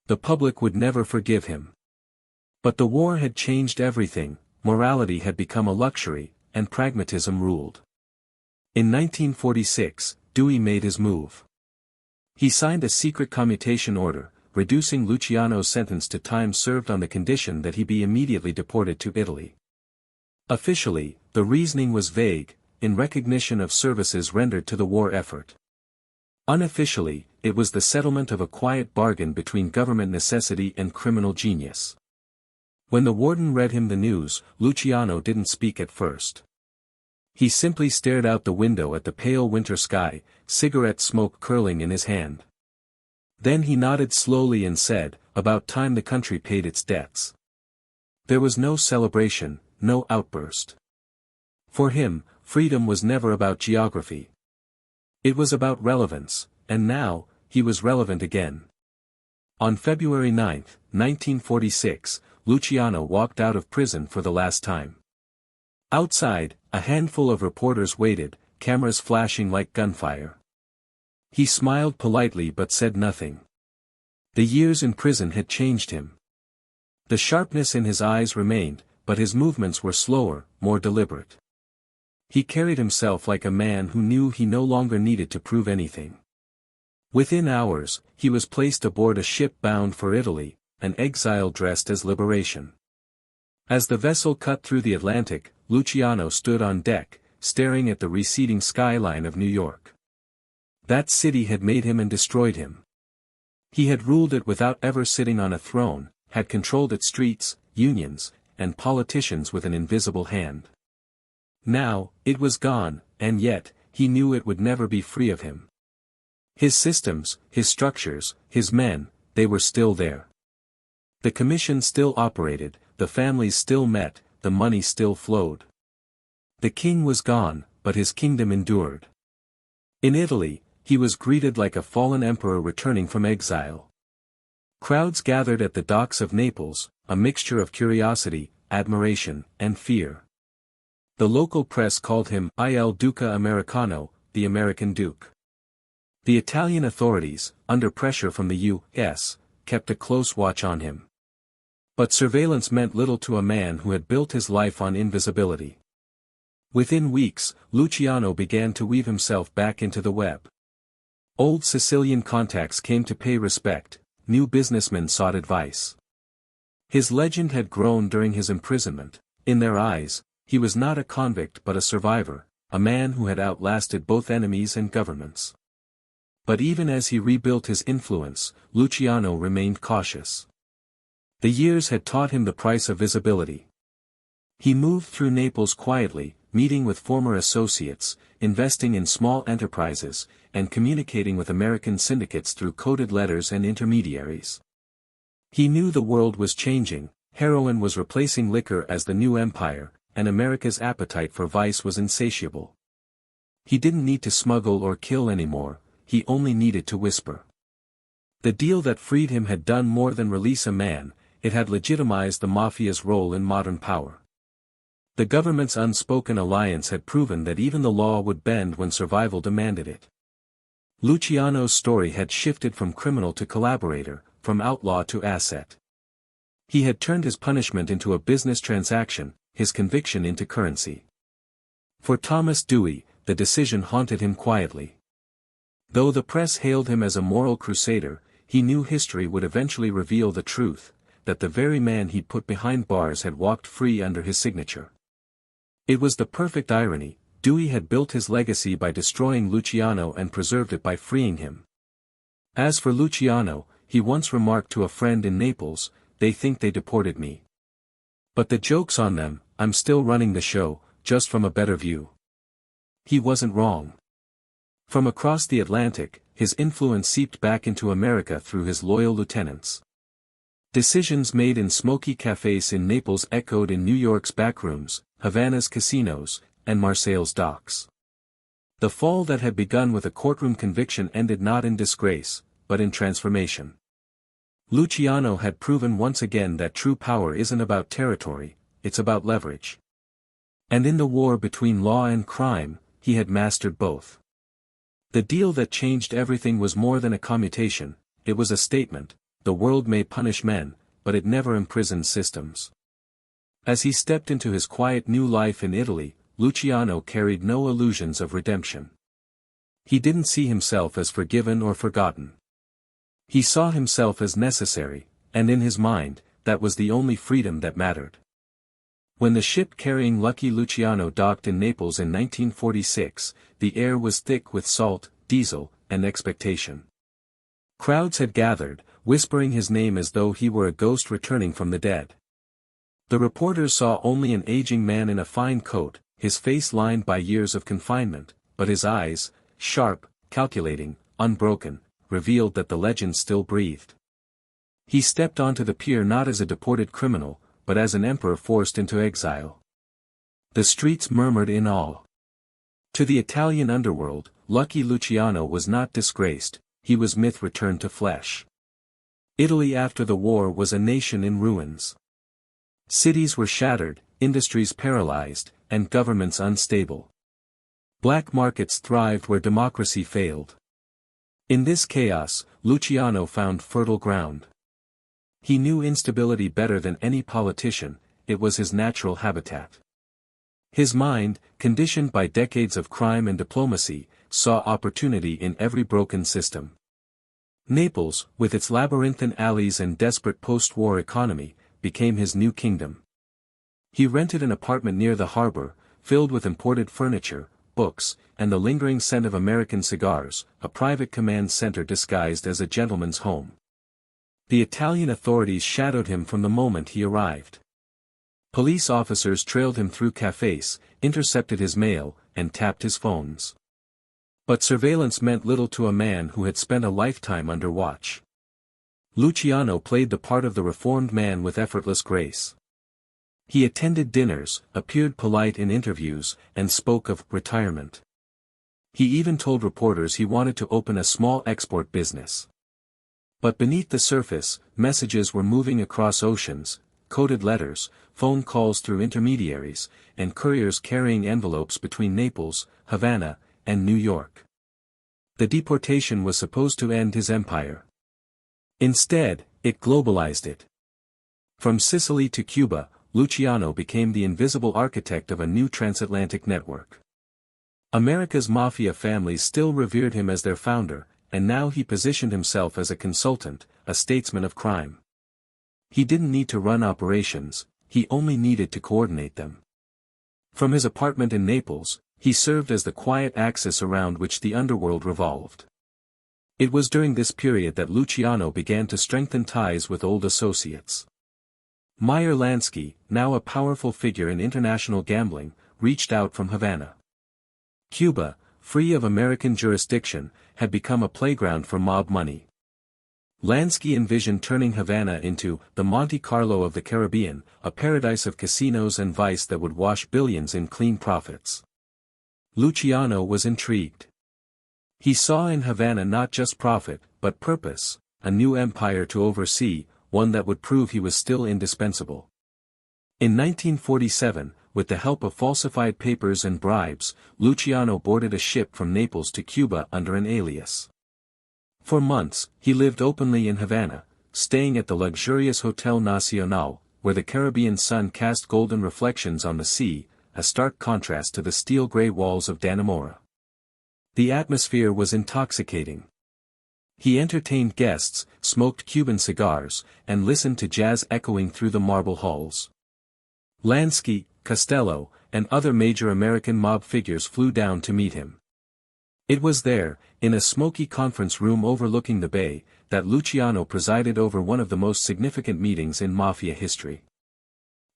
The public would never forgive him. But the war had changed everything, morality had become a luxury, and pragmatism ruled. In 1946, Dewey made his move. He signed a secret commutation order, reducing Luciano's sentence to time served on the condition that he be immediately deported to Italy. Officially, the reasoning was vague, in recognition of services rendered to the war effort. Unofficially, it was the settlement of a quiet bargain between government necessity and criminal genius. When the warden read him the news, Luciano didn't speak at first. He simply stared out the window at the pale winter sky, cigarette smoke curling in his hand. Then he nodded slowly and said, "About time the country paid its debts." There was no celebration, no outburst. For him, freedom was never about geography. It was about relevance, and now, he was relevant again. On February 9, 1946, Luciano walked out of prison for the last time. Outside, a handful of reporters waited, cameras flashing like gunfire. He smiled politely but said nothing. The years in prison had changed him. The sharpness in his eyes remained, but his movements were slower, more deliberate. He carried himself like a man who knew he no longer needed to prove anything. Within hours, he was placed aboard a ship bound for Italy, an exile dressed as liberation. As the vessel cut through the Atlantic, Luciano stood on deck, staring at the receding skyline of New York. That city had made him and destroyed him. He had ruled it without ever sitting on a throne, had controlled its streets, unions, and politicians with an invisible hand. Now, it was gone, and yet, he knew it would never be free of him. His systems, his structures, his men, they were still there. The commission still operated, the families still met, the money still flowed. The king was gone, but his kingdom endured. In Italy, he was greeted like a fallen emperor returning from exile. Crowds gathered at the docks of Naples, a mixture of curiosity, admiration, and fear. The local press called him Il Duca Americano, the American Duke. The Italian authorities, under pressure from the U.S., kept a close watch on him. But surveillance meant little to a man who had built his life on invisibility. Within weeks, Luciano began to weave himself back into the web. Old Sicilian contacts came to pay respect, new businessmen sought advice. His legend had grown during his imprisonment. In their eyes, he was not a convict but a survivor, a man who had outlasted both enemies and governments. But even as he rebuilt his influence, Luciano remained cautious. The years had taught him the price of visibility. He moved through Naples quietly, meeting with former associates, investing in small enterprises, and communicating with American syndicates through coded letters and intermediaries. He knew the world was changing, heroin was replacing liquor as the new empire, and America's appetite for vice was insatiable. He didn't need to smuggle or kill anymore, he only needed to whisper. The deal that freed him had done more than release a man, it had legitimized the Mafia's role in modern power. The government's unspoken alliance had proven that even the law would bend when survival demanded it. Luciano's story had shifted from criminal to collaborator, from outlaw to asset. He had turned his punishment into a business transaction, his conviction into currency. For Thomas Dewey, the decision haunted him quietly. Though the press hailed him as a moral crusader, he knew history would eventually reveal the truth, that the very man he'd put behind bars had walked free under his signature. It was the perfect irony, Dewey had built his legacy by destroying Luciano and preserved it by freeing him. As for Luciano, he once remarked to a friend in Naples, "They think they deported me. But the joke's on them, I'm still running the show, just from a better view." He wasn't wrong. From across the Atlantic, his influence seeped back into America through his loyal lieutenants. Decisions made in smoky cafes in Naples echoed in New York's backrooms, Havana's casinos, and Marseille's docks. The fall that had begun with a courtroom conviction ended not in disgrace, but in transformation. Luciano had proven once again that true power isn't about territory, it's about leverage. And in the war between law and crime, he had mastered both. The deal that changed everything was more than a commutation, it was a statement: the world may punish men, but it never imprisons systems. As he stepped into his quiet new life in Italy, Luciano carried no illusions of redemption. He didn't see himself as forgiven or forgotten. He saw himself as necessary, and in his mind, that was the only freedom that mattered. When the ship carrying Lucky Luciano docked in Naples in 1946, the air was thick with salt, diesel, and expectation. Crowds had gathered, whispering his name as though he were a ghost returning from the dead. The reporters saw only an aging man in a fine coat, his face lined by years of confinement, but his eyes, sharp, calculating, unbroken, revealed that the legend still breathed. He stepped onto the pier not as a deported criminal, but as an emperor forced into exile. The streets murmured in awe. To the Italian underworld, Lucky Luciano was not disgraced, he was myth returned to flesh. Italy after the war was a nation in ruins. Cities were shattered, industries paralyzed, and governments unstable. Black markets thrived where democracy failed. In this chaos, Luciano found fertile ground. He knew instability better than any politician, it was his natural habitat. His mind, conditioned by decades of crime and diplomacy, saw opportunity in every broken system. Naples, with its labyrinthine alleys and desperate post-war economy, became his new kingdom. He rented an apartment near the harbor, filled with imported furniture, books, and the lingering scent of American cigars, a private command center disguised as a gentleman's home. The Italian authorities shadowed him from the moment he arrived. Police officers trailed him through cafes, intercepted his mail, and tapped his phones. But surveillance meant little to a man who had spent a lifetime under watch. Luciano played the part of the reformed man with effortless grace. He attended dinners, appeared polite in interviews, and spoke of retirement. He even told reporters he wanted to open a small export business. But beneath the surface, messages were moving across oceans, coded letters, phone calls through intermediaries, and couriers carrying envelopes between Naples, Havana, and New York. The deportation was supposed to end his empire. Instead, it globalized it. From Sicily to Cuba, Luciano became the invisible architect of a new transatlantic network. America's Mafia families still revered him as their founder, and now he positioned himself as a consultant, a statesman of crime. He didn't need to run operations, he only needed to coordinate them. From his apartment in Naples, he served as the quiet axis around which the underworld revolved. It was during this period that Luciano began to strengthen ties with old associates. Meyer Lansky, now a powerful figure in international gambling, reached out from Havana. Cuba, free of American jurisdiction, had become a playground for mob money. Lansky envisioned turning Havana into the Monte Carlo of the Caribbean, a paradise of casinos and vice that would wash billions in clean profits. Luciano was intrigued. He saw in Havana not just profit, but purpose, a new empire to oversee, one that would prove he was still indispensable. In 1947, with the help of falsified papers and bribes, Luciano boarded a ship from Naples to Cuba under an alias. For months, he lived openly in Havana, staying at the luxurious Hotel Nacional, where the Caribbean sun cast golden reflections on the sea, a stark contrast to the steel-gray walls of Dannemora. The atmosphere was intoxicating. He entertained guests, smoked Cuban cigars, and listened to jazz echoing through the marble halls. Lansky, Costello, and other major American mob figures flew down to meet him. It was there, in a smoky conference room overlooking the bay, that Luciano presided over one of the most significant meetings in Mafia history.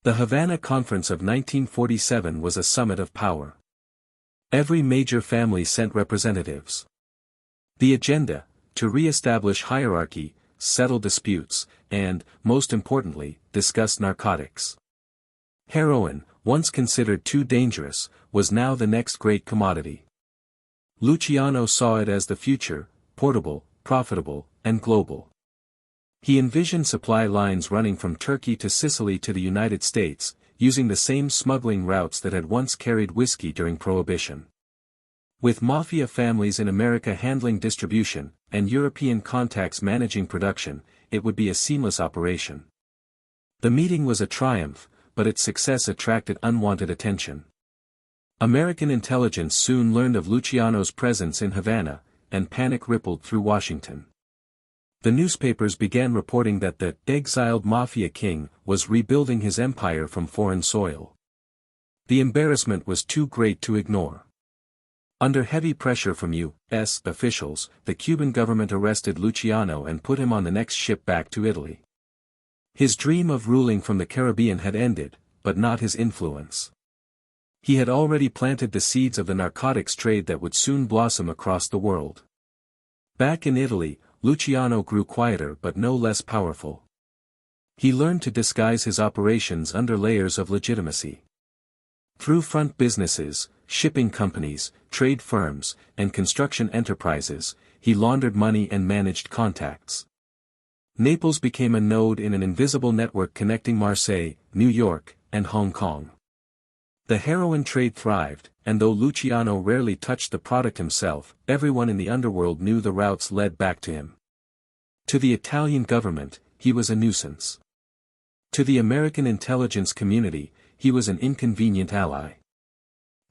The Havana Conference of 1947 was a summit of power. Every major family sent representatives. The agenda: to re-establish hierarchy, settle disputes, and, most importantly, discuss narcotics. Heroin, once considered too dangerous, was now the next great commodity. Luciano saw it as the future, portable, profitable, and global. He envisioned supply lines running from Turkey to Sicily to the United States, using the same smuggling routes that had once carried whiskey during Prohibition. With Mafia families in America handling distribution, and European contacts managing production, it would be a seamless operation. The meeting was a triumph, but its success attracted unwanted attention. American intelligence soon learned of Luciano's presence in Havana, and panic rippled through Washington. The newspapers began reporting that the exiled Mafia king was rebuilding his empire from foreign soil. The embarrassment was too great to ignore. Under heavy pressure from U.S. officials, the Cuban government arrested Luciano and put him on the next ship back to Italy. His dream of ruling from the Caribbean had ended, but not his influence. He had already planted the seeds of the narcotics trade that would soon blossom across the world. Back in Italy, Luciano grew quieter but no less powerful. He learned to disguise his operations under layers of legitimacy. Through front businesses, shipping companies, trade firms, and construction enterprises, he laundered money and managed contacts. Naples became a node in an invisible network connecting Marseille, New York, and Hong Kong. The heroin trade thrived, and though Luciano rarely touched the product himself, everyone in the underworld knew the routes led back to him. To the Italian government, he was a nuisance. To the American intelligence community, he was an inconvenient ally.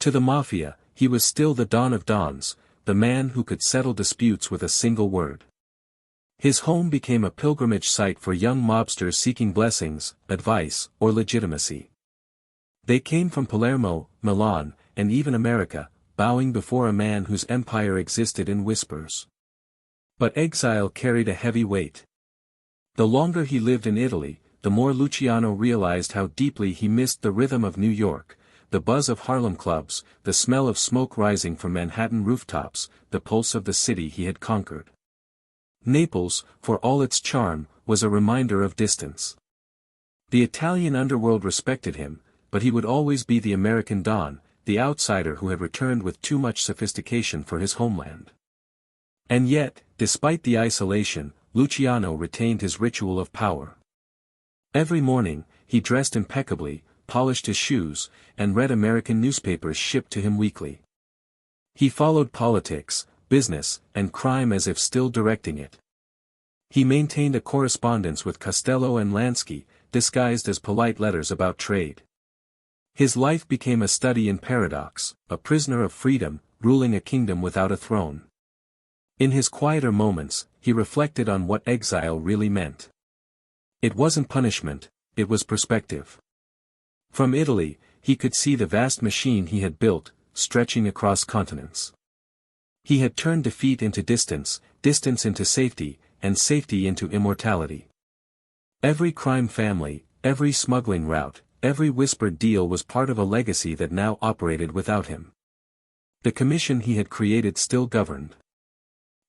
To the Mafia, he was still the Don of Dons, the man who could settle disputes with a single word. His home became a pilgrimage site for young mobsters seeking blessings, advice, or legitimacy. They came from Palermo, Milan, and even America, bowing before a man whose empire existed in whispers. But exile carried a heavy weight. The longer he lived in Italy, the more Luciano realized how deeply he missed the rhythm of New York, the buzz of Harlem clubs, the smell of smoke rising from Manhattan rooftops, the pulse of the city he had conquered. Naples, for all its charm, was a reminder of distance. The Italian underworld respected him, but he would always be the American Don, the outsider who had returned with too much sophistication for his homeland. And yet, despite the isolation, Luciano retained his ritual of power. Every morning, he dressed impeccably, polished his shoes, and read American newspapers shipped to him weekly. He followed politics, business, and crime as if still directing it. He maintained a correspondence with Costello and Lansky, disguised as polite letters about trade. His life became a study in paradox, a prisoner of freedom, ruling a kingdom without a throne. In his quieter moments, he reflected on what exile really meant. It wasn't punishment, it was perspective. From Italy, he could see the vast machine he had built, stretching across continents. He had turned defeat into distance, distance into safety, and safety into immortality. Every crime family, every smuggling route, every whispered deal was part of a legacy that now operated without him. The commission he had created still governed.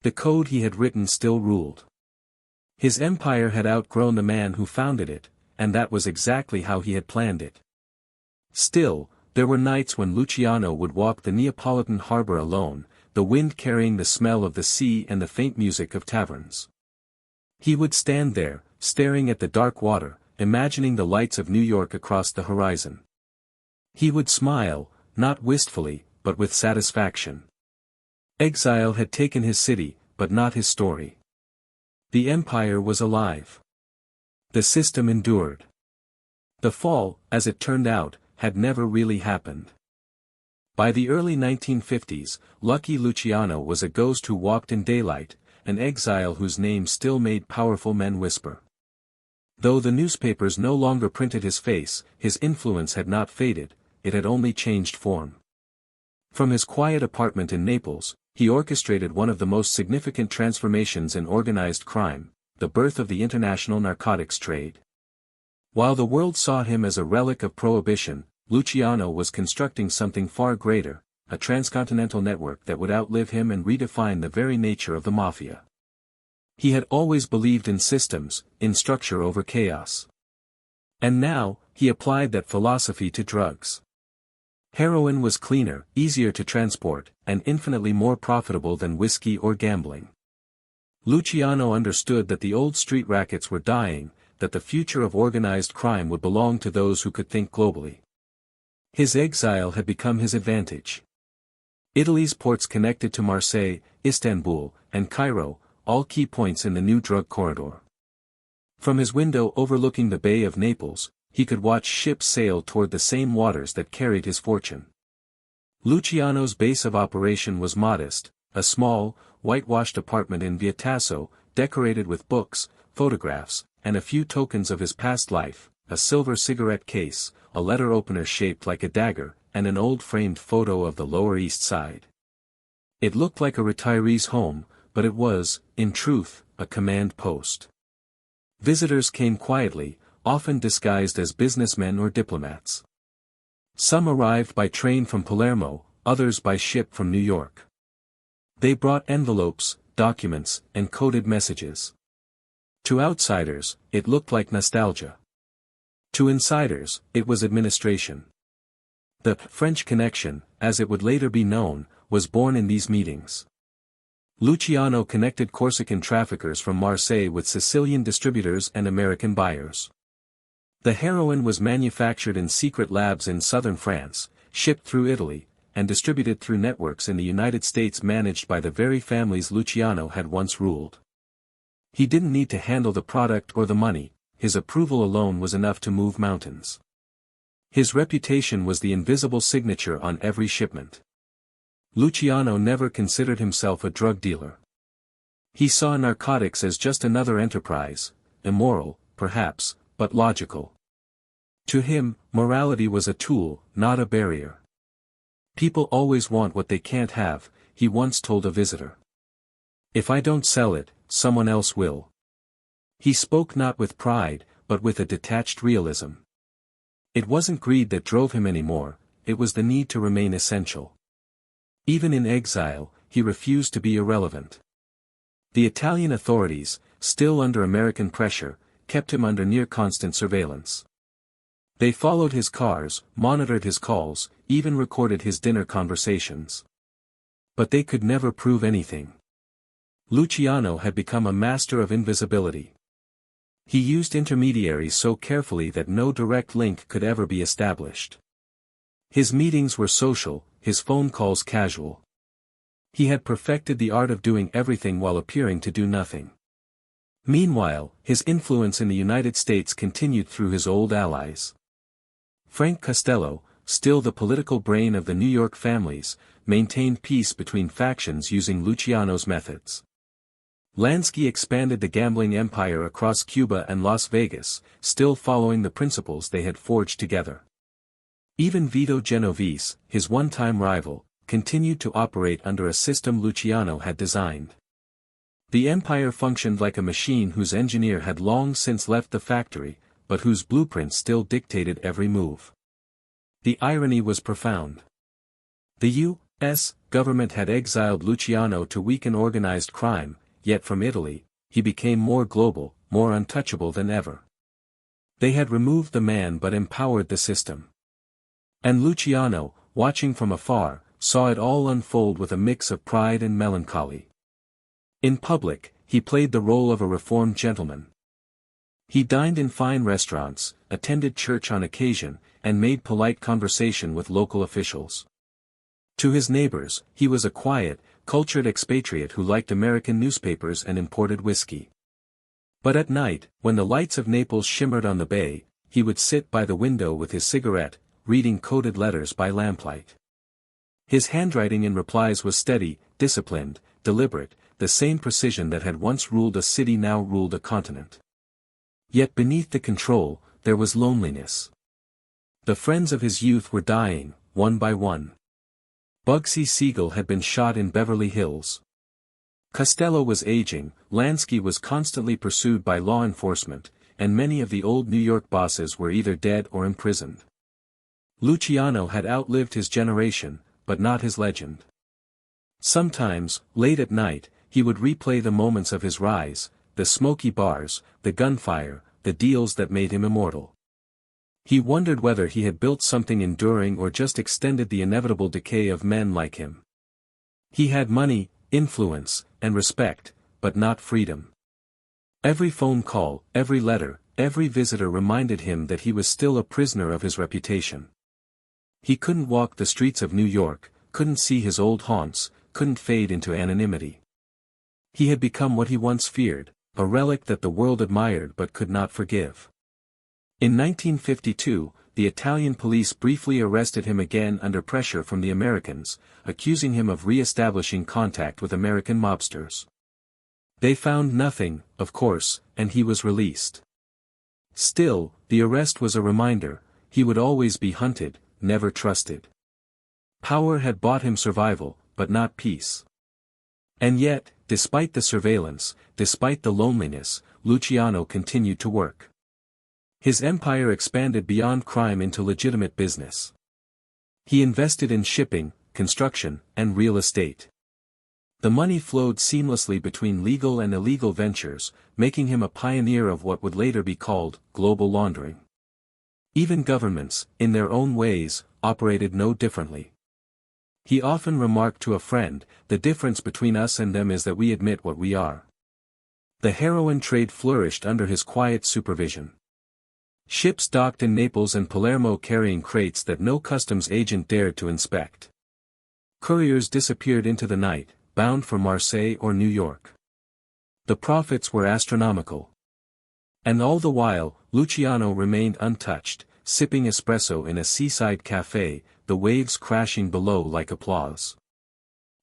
The code he had written still ruled. His empire had outgrown the man who founded it, and that was exactly how he had planned it. Still, there were nights when Luciano would walk the Neapolitan harbor alone, the wind carrying the smell of the sea and the faint music of taverns. He would stand there, staring at the dark water, imagining the lights of New York across the horizon. He would smile, not wistfully, but with satisfaction. Exile had taken his city, but not his story. The empire was alive. The system endured. The fall, as it turned out, had never really happened. By the early 1950s, Lucky Luciano was a ghost who walked in daylight, an exile whose name still made powerful men whisper. Though the newspapers no longer printed his face, his influence had not faded, it had only changed form. From his quiet apartment in Naples, he orchestrated one of the most significant transformations in organized crime, the birth of the international narcotics trade. While the world saw him as a relic of prohibition, Luciano was constructing something far greater, a transcontinental network that would outlive him and redefine the very nature of the Mafia. He had always believed in systems, in structure over chaos. And now, he applied that philosophy to drugs. Heroin was cleaner, easier to transport, and infinitely more profitable than whiskey or gambling. Luciano understood that the old street rackets were dying, that the future of organized crime would belong to those who could think globally. His exile had become his advantage. Italy's ports connected to Marseille, Istanbul, and Cairo, all key points in the new drug corridor. From his window overlooking the Bay of Naples, he could watch ships sail toward the same waters that carried his fortune. Luciano's base of operation was modest, a small, whitewashed apartment in Via Tasso, decorated with books, photographs, and a few tokens of his past life, a silver cigarette case, a letter opener shaped like a dagger, and an old framed photo of the Lower East Side. It looked like a retiree's home, but it was, in truth, a command post. Visitors came quietly, often disguised as businessmen or diplomats. Some arrived by train from Palermo, others by ship from New York. They brought envelopes, documents, and coded messages. To outsiders, it looked like nostalgia. To insiders, it was administration. The French Connection, as it would later be known, was born in these meetings. Luciano connected Corsican traffickers from Marseille with Sicilian distributors and American buyers. The heroin was manufactured in secret labs in southern France, shipped through Italy, and distributed through networks in the United States managed by the very families Luciano had once ruled. He didn't need to handle the product or the money, his approval alone was enough to move mountains. His reputation was the invisible signature on every shipment. Luciano never considered himself a drug dealer. He saw narcotics as just another enterprise, immoral, perhaps, but logical. To him, morality was a tool, not a barrier. People always want what they can't have, he once told a visitor. If I don't sell it, someone else will. He spoke not with pride, but with a detached realism. It wasn't greed that drove him anymore, it was the need to remain essential. Even in exile, he refused to be irrelevant. The Italian authorities, still under American pressure, kept him under near constant surveillance. They followed his cars, monitored his calls, even recorded his dinner conversations. But they could never prove anything. Luciano had become a master of invisibility. He used intermediaries so carefully that no direct link could ever be established. His meetings were social, his phone calls casual. He had perfected the art of doing everything while appearing to do nothing. Meanwhile, his influence in the United States continued through his old allies. Frank Costello, still the political brain of the New York families, maintained peace between factions using Luciano's methods. Lansky expanded the gambling empire across Cuba and Las Vegas, still following the principles they had forged together. Even Vito Genovese, his one-time rival, continued to operate under a system Luciano had designed. The empire functioned like a machine whose engineer had long since left the factory, but whose blueprint still dictated every move. The irony was profound. The U.S. government had exiled Luciano to weaken organized crime, yet from Italy, he became more global, more untouchable than ever. They had removed the man but empowered the system. And Luciano, watching from afar, saw it all unfold with a mix of pride and melancholy. In public, he played the role of a reformed gentleman. He dined in fine restaurants, attended church on occasion, and made polite conversation with local officials. To his neighbors, he was a quiet, cultured expatriate who liked American newspapers and imported whiskey. But at night, when the lights of Naples shimmered on the bay, he would sit by the window with his cigarette, reading coded letters by lamplight. His handwriting in replies was steady, disciplined, deliberate, the same precision that had once ruled a city now ruled a continent. Yet beneath the control, there was loneliness. The friends of his youth were dying, one by one. Bugsy Siegel had been shot in Beverly Hills. Costello was aging, Lansky was constantly pursued by law enforcement, and many of the old New York bosses were either dead or imprisoned. Luciano had outlived his generation, but not his legend. Sometimes, late at night, he would replay the moments of his rise, the smoky bars, the gunfire, the deals that made him immortal. He wondered whether he had built something enduring or just extended the inevitable decay of men like him. He had money, influence, and respect, but not freedom. Every phone call, every letter, every visitor reminded him that he was still a prisoner of his reputation. He couldn't walk the streets of New York, couldn't see his old haunts, couldn't fade into anonymity. He had become what he once feared, a relic that the world admired but could not forgive. In 1952, the Italian police briefly arrested him again under pressure from the Americans, accusing him of re-establishing contact with American mobsters. They found nothing, of course, and he was released. Still, the arrest was a reminder, he would always be hunted, never trusted. Power had bought him survival, but not peace. And yet, despite the surveillance, despite the loneliness, Luciano continued to work. His empire expanded beyond crime into legitimate business. He invested in shipping, construction, and real estate. The money flowed seamlessly between legal and illegal ventures, making him a pioneer of what would later be called global laundering. Even governments, in their own ways, operated no differently. He often remarked to a friend, "The difference between us and them is that we admit what we are." The heroin trade flourished under his quiet supervision. Ships docked in Naples and Palermo carrying crates that no customs agent dared to inspect. Couriers disappeared into the night, bound for Marseille or New York. The profits were astronomical. And all the while, Luciano remained untouched, sipping espresso in a seaside cafe, the waves crashing below like applause.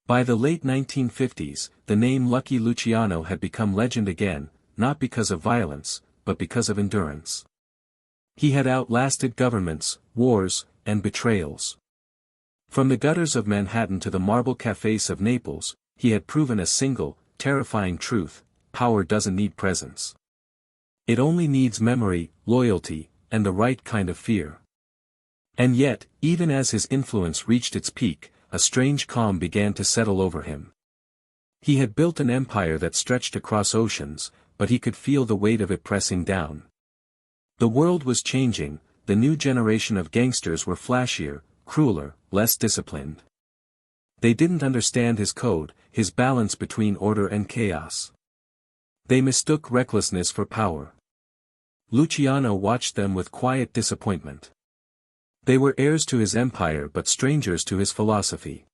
By the late 1950s, the name Lucky Luciano had become legend again, not because of violence, but because of endurance. He had outlasted governments, wars, and betrayals. From the gutters of Manhattan to the marble cafes of Naples, he had proven a single, terrifying truth: power doesn't need presence. It only needs memory, loyalty, and the right kind of fear. And yet, even as his influence reached its peak, a strange calm began to settle over him. He had built an empire that stretched across oceans, but he could feel the weight of it pressing down. The world was changing, the new generation of gangsters were flashier, crueler, less disciplined. They didn't understand his code, his balance between order and chaos. They mistook recklessness for power. Luciano watched them with quiet disappointment. They were heirs to his empire but strangers to his philosophy.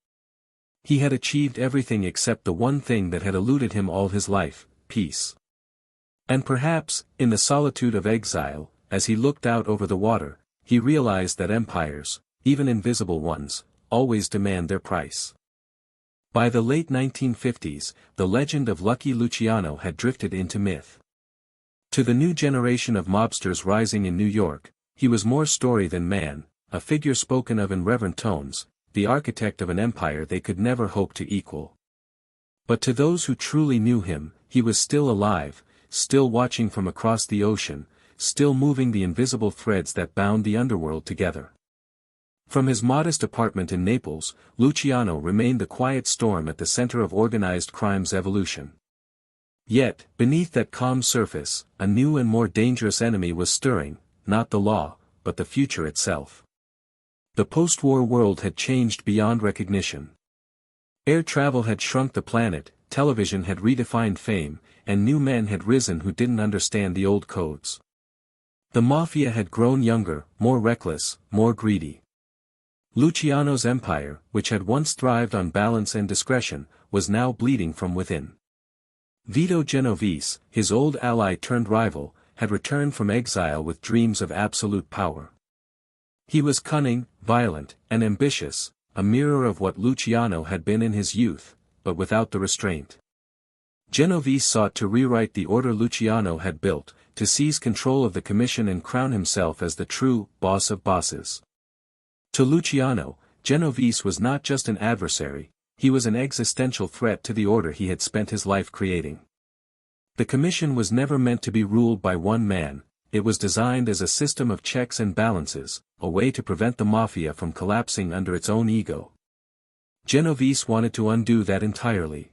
He had achieved everything except the one thing that had eluded him all his life, peace. And perhaps, in the solitude of exile, as he looked out over the water, he realized that empires, even invisible ones, always demand their price. By the late 1950s, the legend of Lucky Luciano had drifted into myth. To the new generation of mobsters rising in New York, he was more story than man, a figure spoken of in reverent tones, the architect of an empire they could never hope to equal. But to those who truly knew him, he was still alive, still watching from across the ocean, still moving the invisible threads that bound the underworld together. From his modest apartment in Naples, Luciano remained the quiet storm at the center of organized crime's evolution. Yet, beneath that calm surface, a new and more dangerous enemy was stirring, not the law, but the future itself. The post-war world had changed beyond recognition. Air travel had shrunk the planet, television had redefined fame, and new men had risen who didn't understand the old codes. The Mafia had grown younger, more reckless, more greedy. Luciano's empire, which had once thrived on balance and discretion, was now bleeding from within. Vito Genovese, his old ally turned rival, had returned from exile with dreams of absolute power. He was cunning, violent, and ambitious, a mirror of what Luciano had been in his youth, but without the restraint. Genovese sought to rewrite the order Luciano had built, to seize control of the commission and crown himself as the true boss of bosses. To Luciano, Genovese was not just an adversary, he was an existential threat to the order he had spent his life creating. The commission was never meant to be ruled by one man, it was designed as a system of checks and balances, a way to prevent the Mafia from collapsing under its own ego. Genovese wanted to undo that entirely.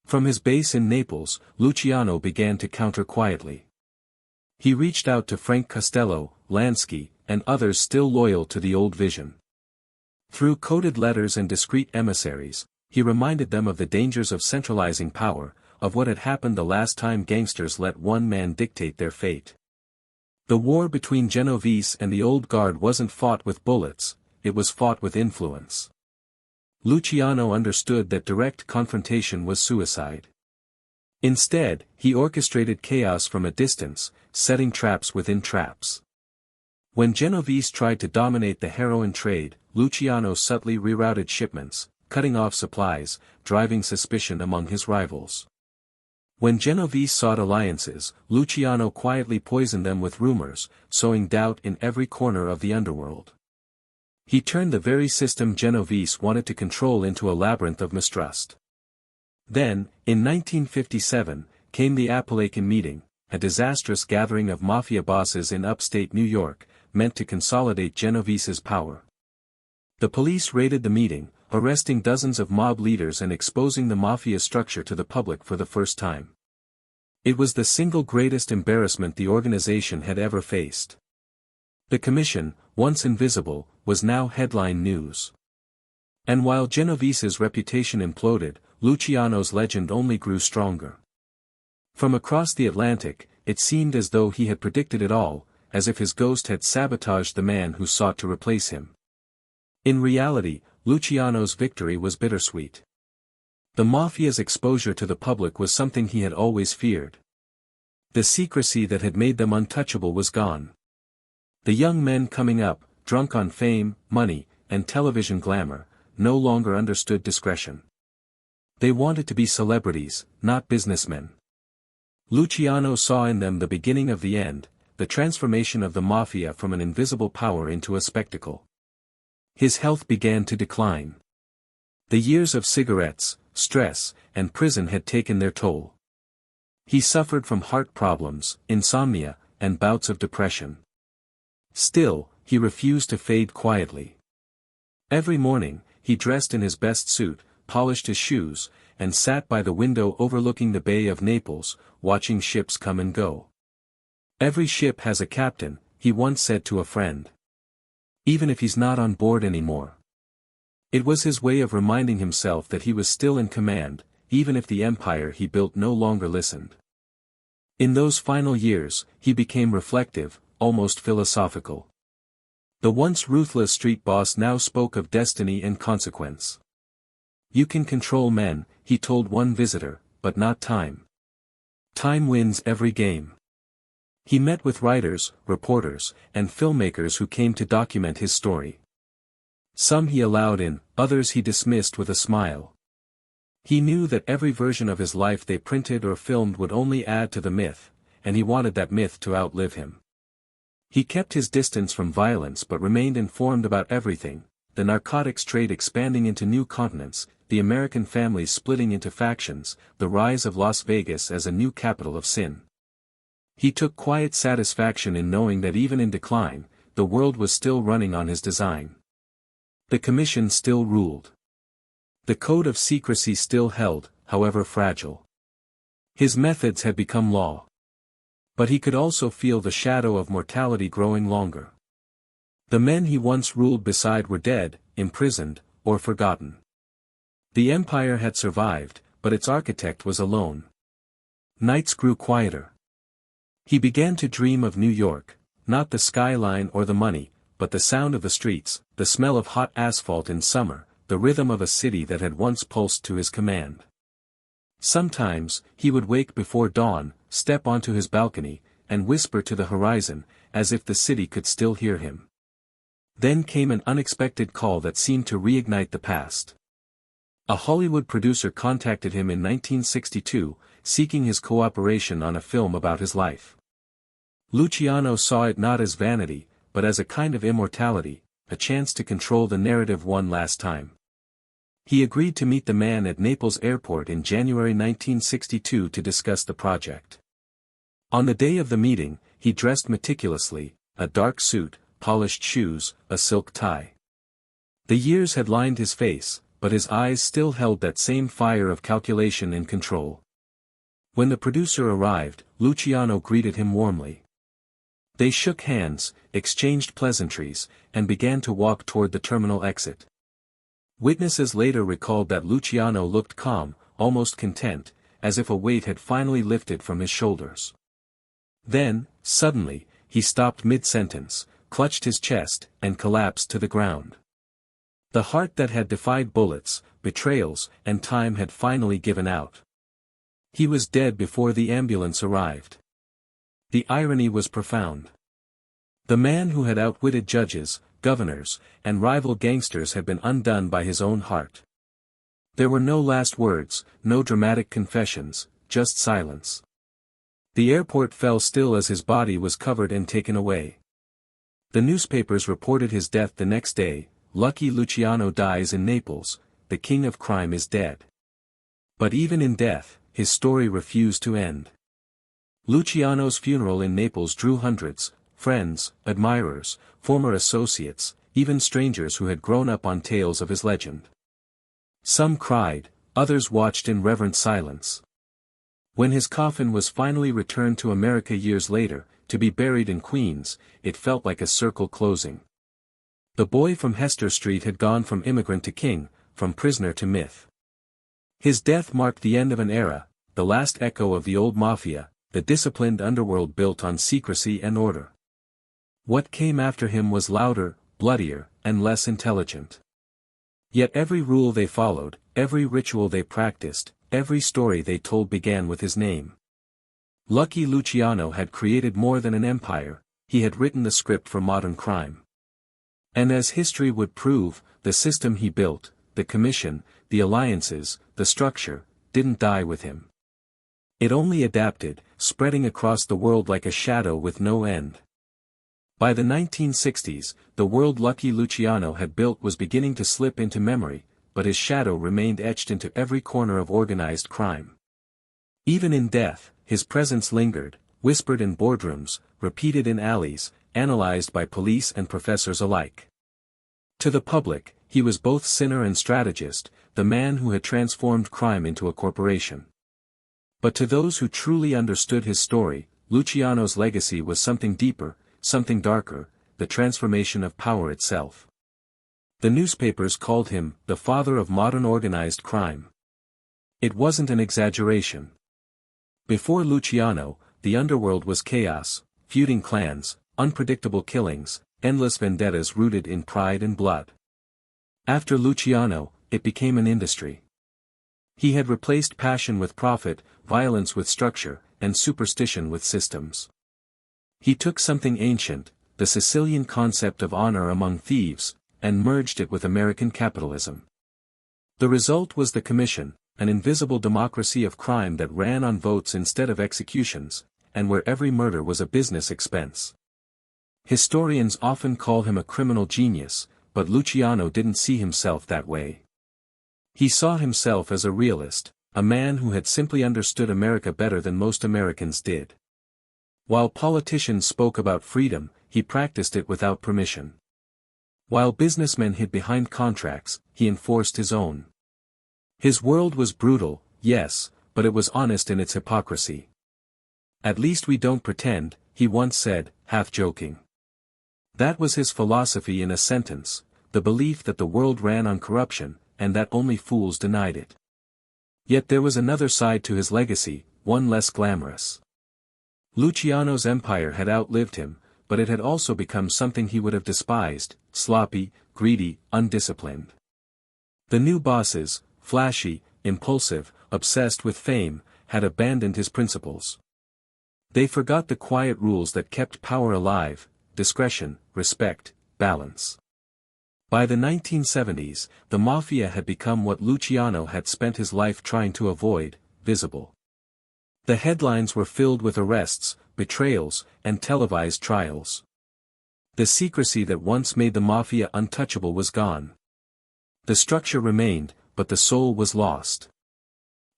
From his base in Naples, Luciano began to counter quietly. He reached out to Frank Costello, Lansky, and others still loyal to the old vision. Through coded letters and discreet emissaries, he reminded them of the dangers of centralizing power, of what had happened the last time gangsters let one man dictate their fate. The war between Genovese and the old guard wasn't fought with bullets, it was fought with influence. Luciano understood that direct confrontation was suicide. Instead, he orchestrated chaos from a distance, setting traps within traps. When Genovese tried to dominate the heroin trade, Luciano subtly rerouted shipments, cutting off supplies, driving suspicion among his rivals. When Genovese sought alliances, Luciano quietly poisoned them with rumors, sowing doubt in every corner of the underworld. He turned the very system Genovese wanted to control into a labyrinth of mistrust. Then, in 1957, came the Appalachian Meeting, a disastrous gathering of Mafia bosses in upstate New York, meant to consolidate Genovese's power. The police raided the meeting, arresting dozens of mob leaders and exposing the Mafia structure to the public for the first time. It was the single greatest embarrassment the organization had ever faced. The commission, once invisible, was now headline news. And while Genovese's reputation imploded, Luciano's legend only grew stronger. From across the Atlantic, it seemed as though he had predicted it all, as if his ghost had sabotaged the man who sought to replace him. In reality, Luciano's victory was bittersweet. The Mafia's exposure to the public was something he had always feared. The secrecy that had made them untouchable was gone. The young men coming up, drunk on fame, money, and television glamour, no longer understood discretion. They wanted to be celebrities, not businessmen. Luciano saw in them the beginning of the end, the transformation of the Mafia from an invisible power into a spectacle. His health began to decline. The years of cigarettes, stress, and prison had taken their toll. He suffered from heart problems, insomnia, and bouts of depression. Still, he refused to fade quietly. Every morning, he dressed in his best suit, polished his shoes, and sat by the window overlooking the Bay of Naples, watching ships come and go. Every ship has a captain, he once said to a friend. Even if he's not on board anymore. It was his way of reminding himself that he was still in command, even if the empire he built no longer listened. In those final years, he became reflective, almost philosophical. The once ruthless street boss now spoke of destiny and consequence. You can control men, he told one visitor, but not time. Time wins every game. He met with writers, reporters, and filmmakers who came to document his story. Some he allowed in, others he dismissed with a smile. He knew that every version of his life they printed or filmed would only add to the myth, and he wanted that myth to outlive him. He kept his distance from violence but remained informed about everything, the narcotics trade expanding into new continents, the American families splitting into factions, the rise of Las Vegas as a new capital of sin. He took quiet satisfaction in knowing that even in decline, the world was still running on his design. The commission still ruled. The code of secrecy still held, however fragile. His methods had become law. But he could also feel the shadow of mortality growing longer. The men he once ruled beside were dead, imprisoned, or forgotten. The empire had survived, but its architect was alone. Nights grew quieter. He began to dream of New York, not the skyline or the money, but the sound of the streets, the smell of hot asphalt in summer, the rhythm of a city that had once pulsed to his command. Sometimes, he would wake before dawn, step onto his balcony, and whisper to the horizon, as if the city could still hear him. Then came an unexpected call that seemed to reignite the past. A Hollywood producer contacted him in 1962, seeking his cooperation on a film about his life. Luciano saw it not as vanity, but as a kind of immortality, a chance to control the narrative one last time. He agreed to meet the man at Naples airport in January 1962 to discuss the project. On the day of the meeting, he dressed meticulously, a dark suit, polished shoes, a silk tie. The years had lined his face, but his eyes still held that same fire of calculation and control. When the producer arrived, Luciano greeted him warmly. They shook hands, exchanged pleasantries, and began to walk toward the terminal exit. Witnesses later recalled that Luciano looked calm, almost content, as if a weight had finally lifted from his shoulders. Then, suddenly, he stopped mid-sentence, clutched his chest, and collapsed to the ground. The heart that had defied bullets, betrayals, and time had finally given out. He was dead before the ambulance arrived. The irony was profound. The man who had outwitted judges, governors, and rival gangsters had been undone by his own heart. There were no last words, no dramatic confessions, just silence. The airport fell still as his body was covered and taken away. The newspapers reported his death the next day. Lucky Luciano dies in Naples, the king of crime is dead. But even in death, his story refused to end. Luciano's funeral in Naples drew hundreds, friends, admirers, former associates, even strangers who had grown up on tales of his legend. Some cried, others watched in reverent silence. When his coffin was finally returned to America years later, to be buried in Queens, it felt like a circle closing. The boy from Hester Street had gone from immigrant to king, from prisoner to myth. His death marked the end of an era, the last echo of the old Mafia, the disciplined underworld built on secrecy and order. What came after him was louder, bloodier, and less intelligent. Yet every rule they followed, every ritual they practiced, every story they told began with his name. Lucky Luciano had created more than an empire, he had written the script for modern crime. And as history would prove, the system he built, the commission, the alliances, the structure, didn't die with him. It only adapted, spreading across the world like a shadow with no end. By the 1960s, the world Lucky Luciano had built was beginning to slip into memory, but his shadow remained etched into every corner of organized crime. Even in death, his presence lingered, whispered in boardrooms, repeated in alleys, analyzed by police and professors alike. To the public, he was both sinner and strategist, the man who had transformed crime into a corporation. But to those who truly understood his story, Luciano's legacy was something deeper, something darker, the transformation of power itself. The newspapers called him the father of modern organized crime. It wasn't an exaggeration. Before Luciano, the underworld was chaos, feuding clans, unpredictable killings, endless vendettas rooted in pride and blood. After Luciano, it became an industry. He had replaced passion with profit, violence with structure, and superstition with systems. He took something ancient, the Sicilian concept of honor among thieves, and merged it with American capitalism. The result was the Commission, an invisible democracy of crime that ran on votes instead of executions, and where every murder was a business expense. Historians often call him a criminal genius, but Luciano didn't see himself that way. He saw himself as a realist, a man who had simply understood America better than most Americans did. While politicians spoke about freedom, he practiced it without permission. While businessmen hid behind contracts, he enforced his own. His world was brutal, yes, but it was honest in its hypocrisy. "At least we don't pretend," he once said, half joking. That was his philosophy in a sentence, the belief that the world ran on corruption, and that only fools denied it. Yet there was another side to his legacy, one less glamorous. Luciano's empire had outlived him, but it had also become something he would have despised: sloppy, greedy, undisciplined. The new bosses, flashy, impulsive, obsessed with fame, had abandoned his principles. They forgot the quiet rules that kept power alive: discretion, respect, balance. By the 1970s, the Mafia had become what Luciano had spent his life trying to avoid: visible. The headlines were filled with arrests, betrayals, and televised trials. The secrecy that once made the Mafia untouchable was gone. The structure remained, but the soul was lost.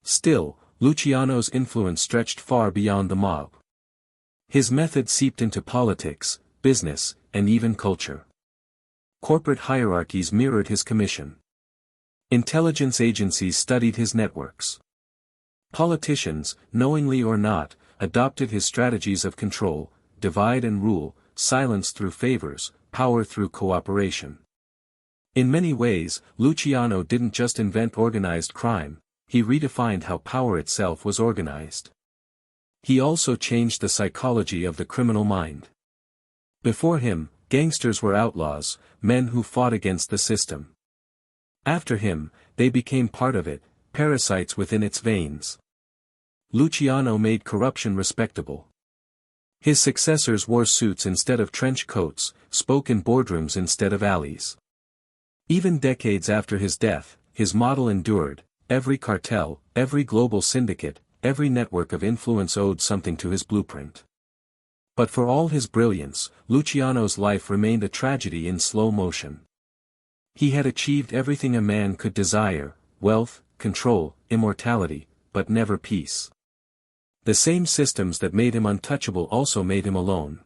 Still, Luciano's influence stretched far beyond the mob. His method seeped into politics, business, and even culture. Corporate hierarchies mirrored his commission. Intelligence agencies studied his networks. Politicians, knowingly or not, adopted his strategies of control: divide and rule, silence through favors, power through cooperation. In many ways, Luciano didn't just invent organized crime, he redefined how power itself was organized. He also changed the psychology of the criminal mind. Before him, gangsters were outlaws, men who fought against the system. After him, they became part of it, parasites within its veins. Luciano made corruption respectable. His successors wore suits instead of trench coats, spoke in boardrooms instead of alleys. Even decades after his death, his model endured: every cartel, every global syndicate, every network of influence owed something to his blueprint. But for all his brilliance, Luciano's life remained a tragedy in slow motion. He had achieved everything a man could desire: wealth, control, immortality, but never peace. The same systems that made him untouchable also made him alone.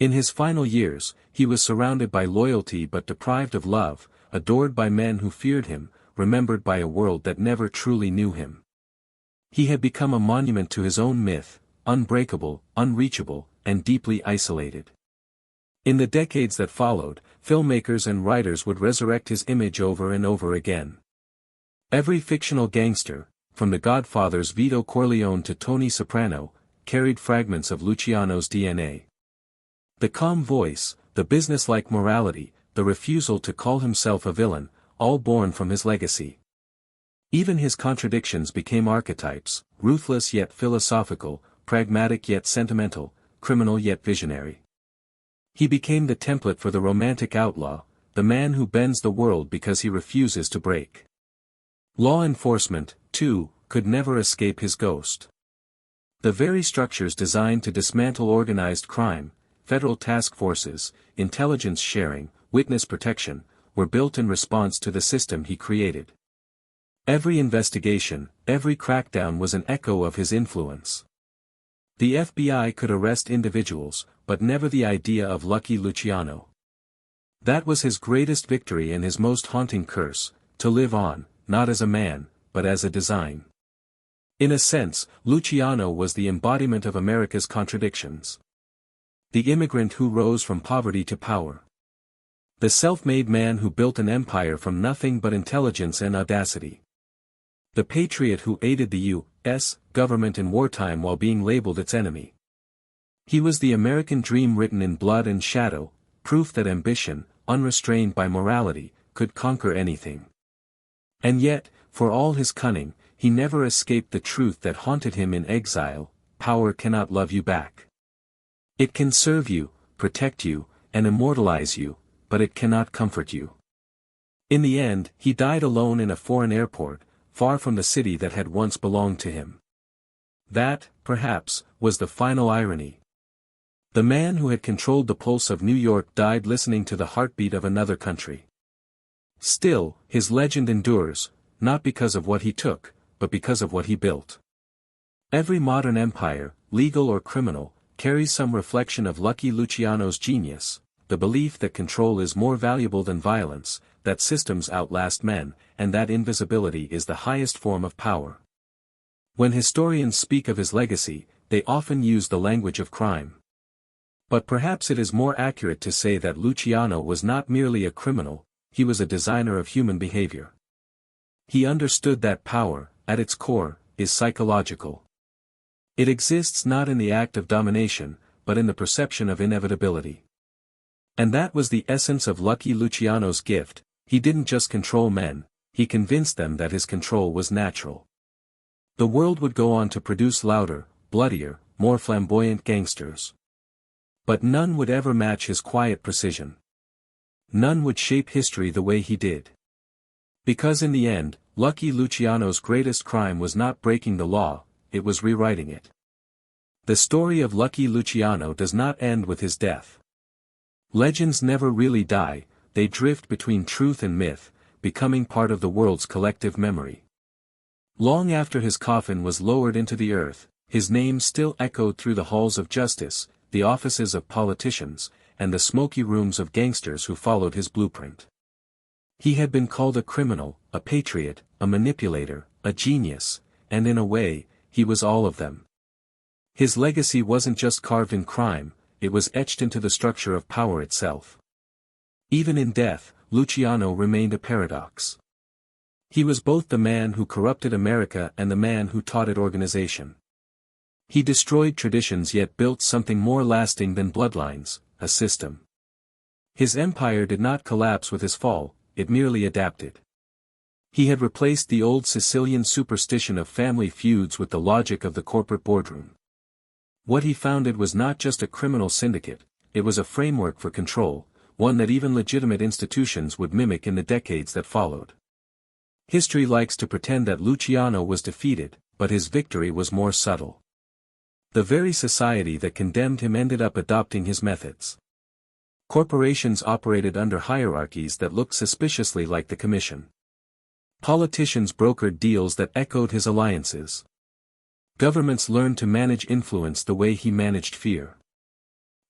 In his final years, he was surrounded by loyalty but deprived of love, adored by men who feared him, remembered by a world that never truly knew him. He had become a monument to his own myth: unbreakable, unreachable, and deeply isolated. In the decades that followed, filmmakers and writers would resurrect his image over and over again. Every fictional gangster, from the Godfather's Vito Corleone to Tony Soprano, carried fragments of Luciano's DNA. The calm voice, the businesslike morality, the refusal to call himself a villain, all born from his legacy. Even his contradictions became archetypes: ruthless yet philosophical, pragmatic yet sentimental, criminal yet visionary. He became the template for the romantic outlaw, the man who bends the world because he refuses to break. Law enforcement, too, could never escape his ghost. The very structures designed to dismantle organized crime, federal task forces, intelligence sharing, witness protection, were built in response to the system he created. Every investigation, every crackdown was an echo of his influence. The FBI could arrest individuals, but never the idea of Lucky Luciano. That was his greatest victory and his most haunting curse: to live on, not as a man, but as a design. In a sense, Luciano was the embodiment of America's contradictions. The immigrant who rose from poverty to power. The self-made man who built an empire from nothing but intelligence and audacity. The patriot who aided the U.S. government in wartime while being labeled its enemy. He was the American dream written in blood and shadow, proof that ambition, unrestrained by morality, could conquer anything. And yet, for all his cunning, he never escaped the truth that haunted him in exile: power cannot love you back. It can serve you, protect you, and immortalize you, but it cannot comfort you. In the end, he died alone in a foreign airport, far from the city that had once belonged to him. That, perhaps, was the final irony. The man who had controlled the pulse of New York died listening to the heartbeat of another country. Still, his legend endures, not because of what he took, but because of what he built. Every modern empire, legal or criminal, carries some reflection of Lucky Luciano's genius, the belief that control is more valuable than violence, that systems outlast men, and that invisibility is the highest form of power. When historians speak of his legacy, they often use the language of crime. But perhaps it is more accurate to say that Luciano was not merely a criminal, he was a designer of human behavior. He understood that power, at its core, is psychological. It exists not in the act of domination, but in the perception of inevitability. And that was the essence of Lucky Luciano's gift. He didn't just control men, he convinced them that his control was natural. The world would go on to produce louder, bloodier, more flamboyant gangsters. But none would ever match his quiet precision. None would shape history the way he did. Because in the end, Lucky Luciano's greatest crime was not breaking the law, it was rewriting it. The story of Lucky Luciano does not end with his death. Legends never really die, they drift between truth and myth, becoming part of the world's collective memory. Long after his coffin was lowered into the earth, his name still echoed through the halls of justice, the offices of politicians, and the smoky rooms of gangsters who followed his blueprint. He had been called a criminal, a patriot, a manipulator, a genius, and in a way, he was all of them. His legacy wasn't just carved in crime, it was etched into the structure of power itself. Even in death, Luciano remained a paradox. He was both the man who corrupted America and the man who taught it organization. He destroyed traditions yet built something more lasting than bloodlines, a system. His empire did not collapse with his fall, it merely adapted. He had replaced the old Sicilian superstition of family feuds with the logic of the corporate boardroom. What he founded was not just a criminal syndicate, it was a framework for control, one that even legitimate institutions would mimic in the decades that followed. History likes to pretend that Luciano was defeated, but his victory was more subtle. The very society that condemned him ended up adopting his methods. Corporations operated under hierarchies that looked suspiciously like the Commission. Politicians brokered deals that echoed his alliances. Governments learned to manage influence the way he managed fear.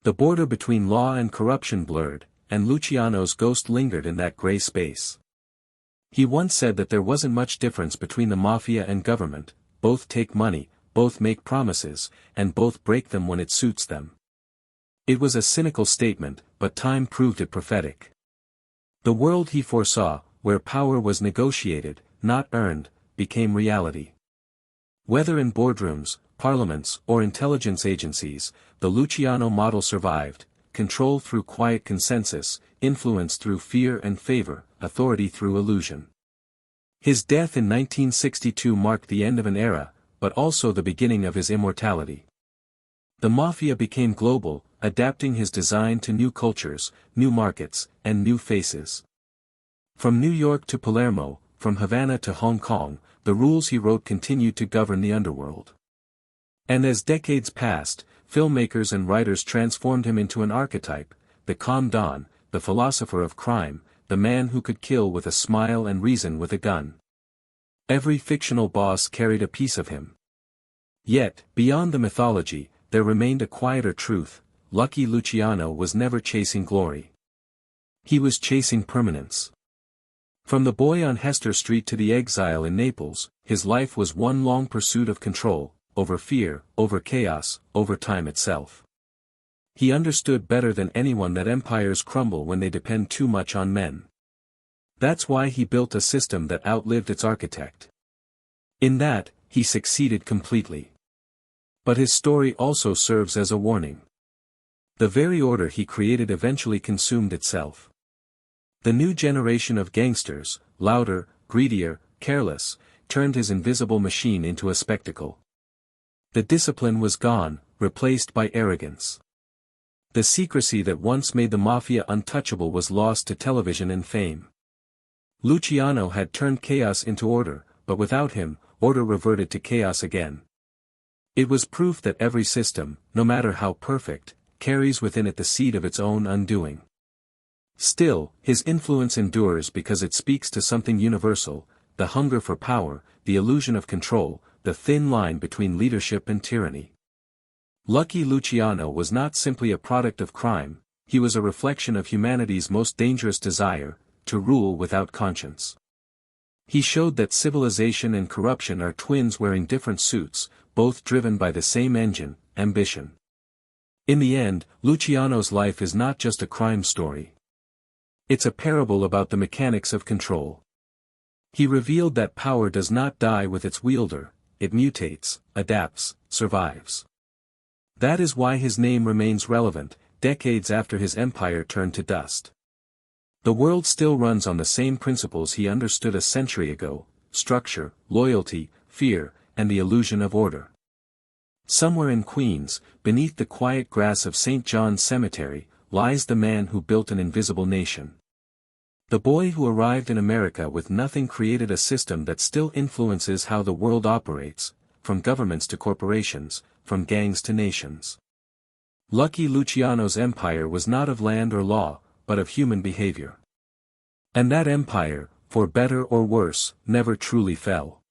The border between law and corruption blurred, and Luciano's ghost lingered in that gray space. He once said that there wasn't much difference between the Mafia and government, both take money, both make promises, and both break them when it suits them. It was a cynical statement, but time proved it prophetic. The world he foresaw, where power was negotiated, not earned, became reality. Whether in boardrooms, parliaments, or intelligence agencies, the Luciano model survived: control through quiet consensus, influence through fear and favor, authority through illusion. His death in 1962 marked the end of an era, but also the beginning of his immortality. The Mafia became global, adapting his design to new cultures, new markets, and new faces. From New York to Palermo, from Havana to Hong Kong, the rules he wrote continued to govern the underworld. And as decades passed, filmmakers and writers transformed him into an archetype: the calm Don, the philosopher of crime, the man who could kill with a smile and reason with a gun. Every fictional boss carried a piece of him. Yet, beyond the mythology, there remained a quieter truth: Lucky Luciano was never chasing glory. He was chasing permanence. From the boy on Hester Street to the exile in Naples, his life was one long pursuit of control, over fear, over chaos, over time itself. He understood better than anyone that empires crumble when they depend too much on men. That's why he built a system that outlived its architect. In that, he succeeded completely. But his story also serves as a warning. The very order he created eventually consumed itself. The new generation of gangsters, louder, greedier, careless, turned his invisible machine into a spectacle. The discipline was gone, replaced by arrogance. The secrecy that once made the Mafia untouchable was lost to television and fame. Luciano had turned chaos into order, but without him, order reverted to chaos again. It was proof that every system, no matter how perfect, carries within it the seed of its own undoing. Still, his influence endures because it speaks to something universal: the hunger for power, the illusion of control, the thin line between leadership and tyranny. Lucky Luciano was not simply a product of crime, he was a reflection of humanity's most dangerous desire, to rule without conscience. He showed that civilization and corruption are twins wearing different suits, both driven by the same engine, ambition. In the end, Luciano's life is not just a crime story. It's a parable about the mechanics of control. He revealed that power does not die with its wielder, it mutates, adapts, survives. That is why his name remains relevant, decades after his empire turned to dust. The world still runs on the same principles he understood a century ago: structure, loyalty, fear, and the illusion of order. Somewhere in Queens, beneath the quiet grass of St. John's Cemetery, lies the man who built an invisible nation. The boy who arrived in America with nothing created a system that still influences how the world operates, from governments to corporations, from gangs to nations. Lucky Luciano's empire was not of land or law, but of human behavior. And that empire, for better or worse, never truly fell.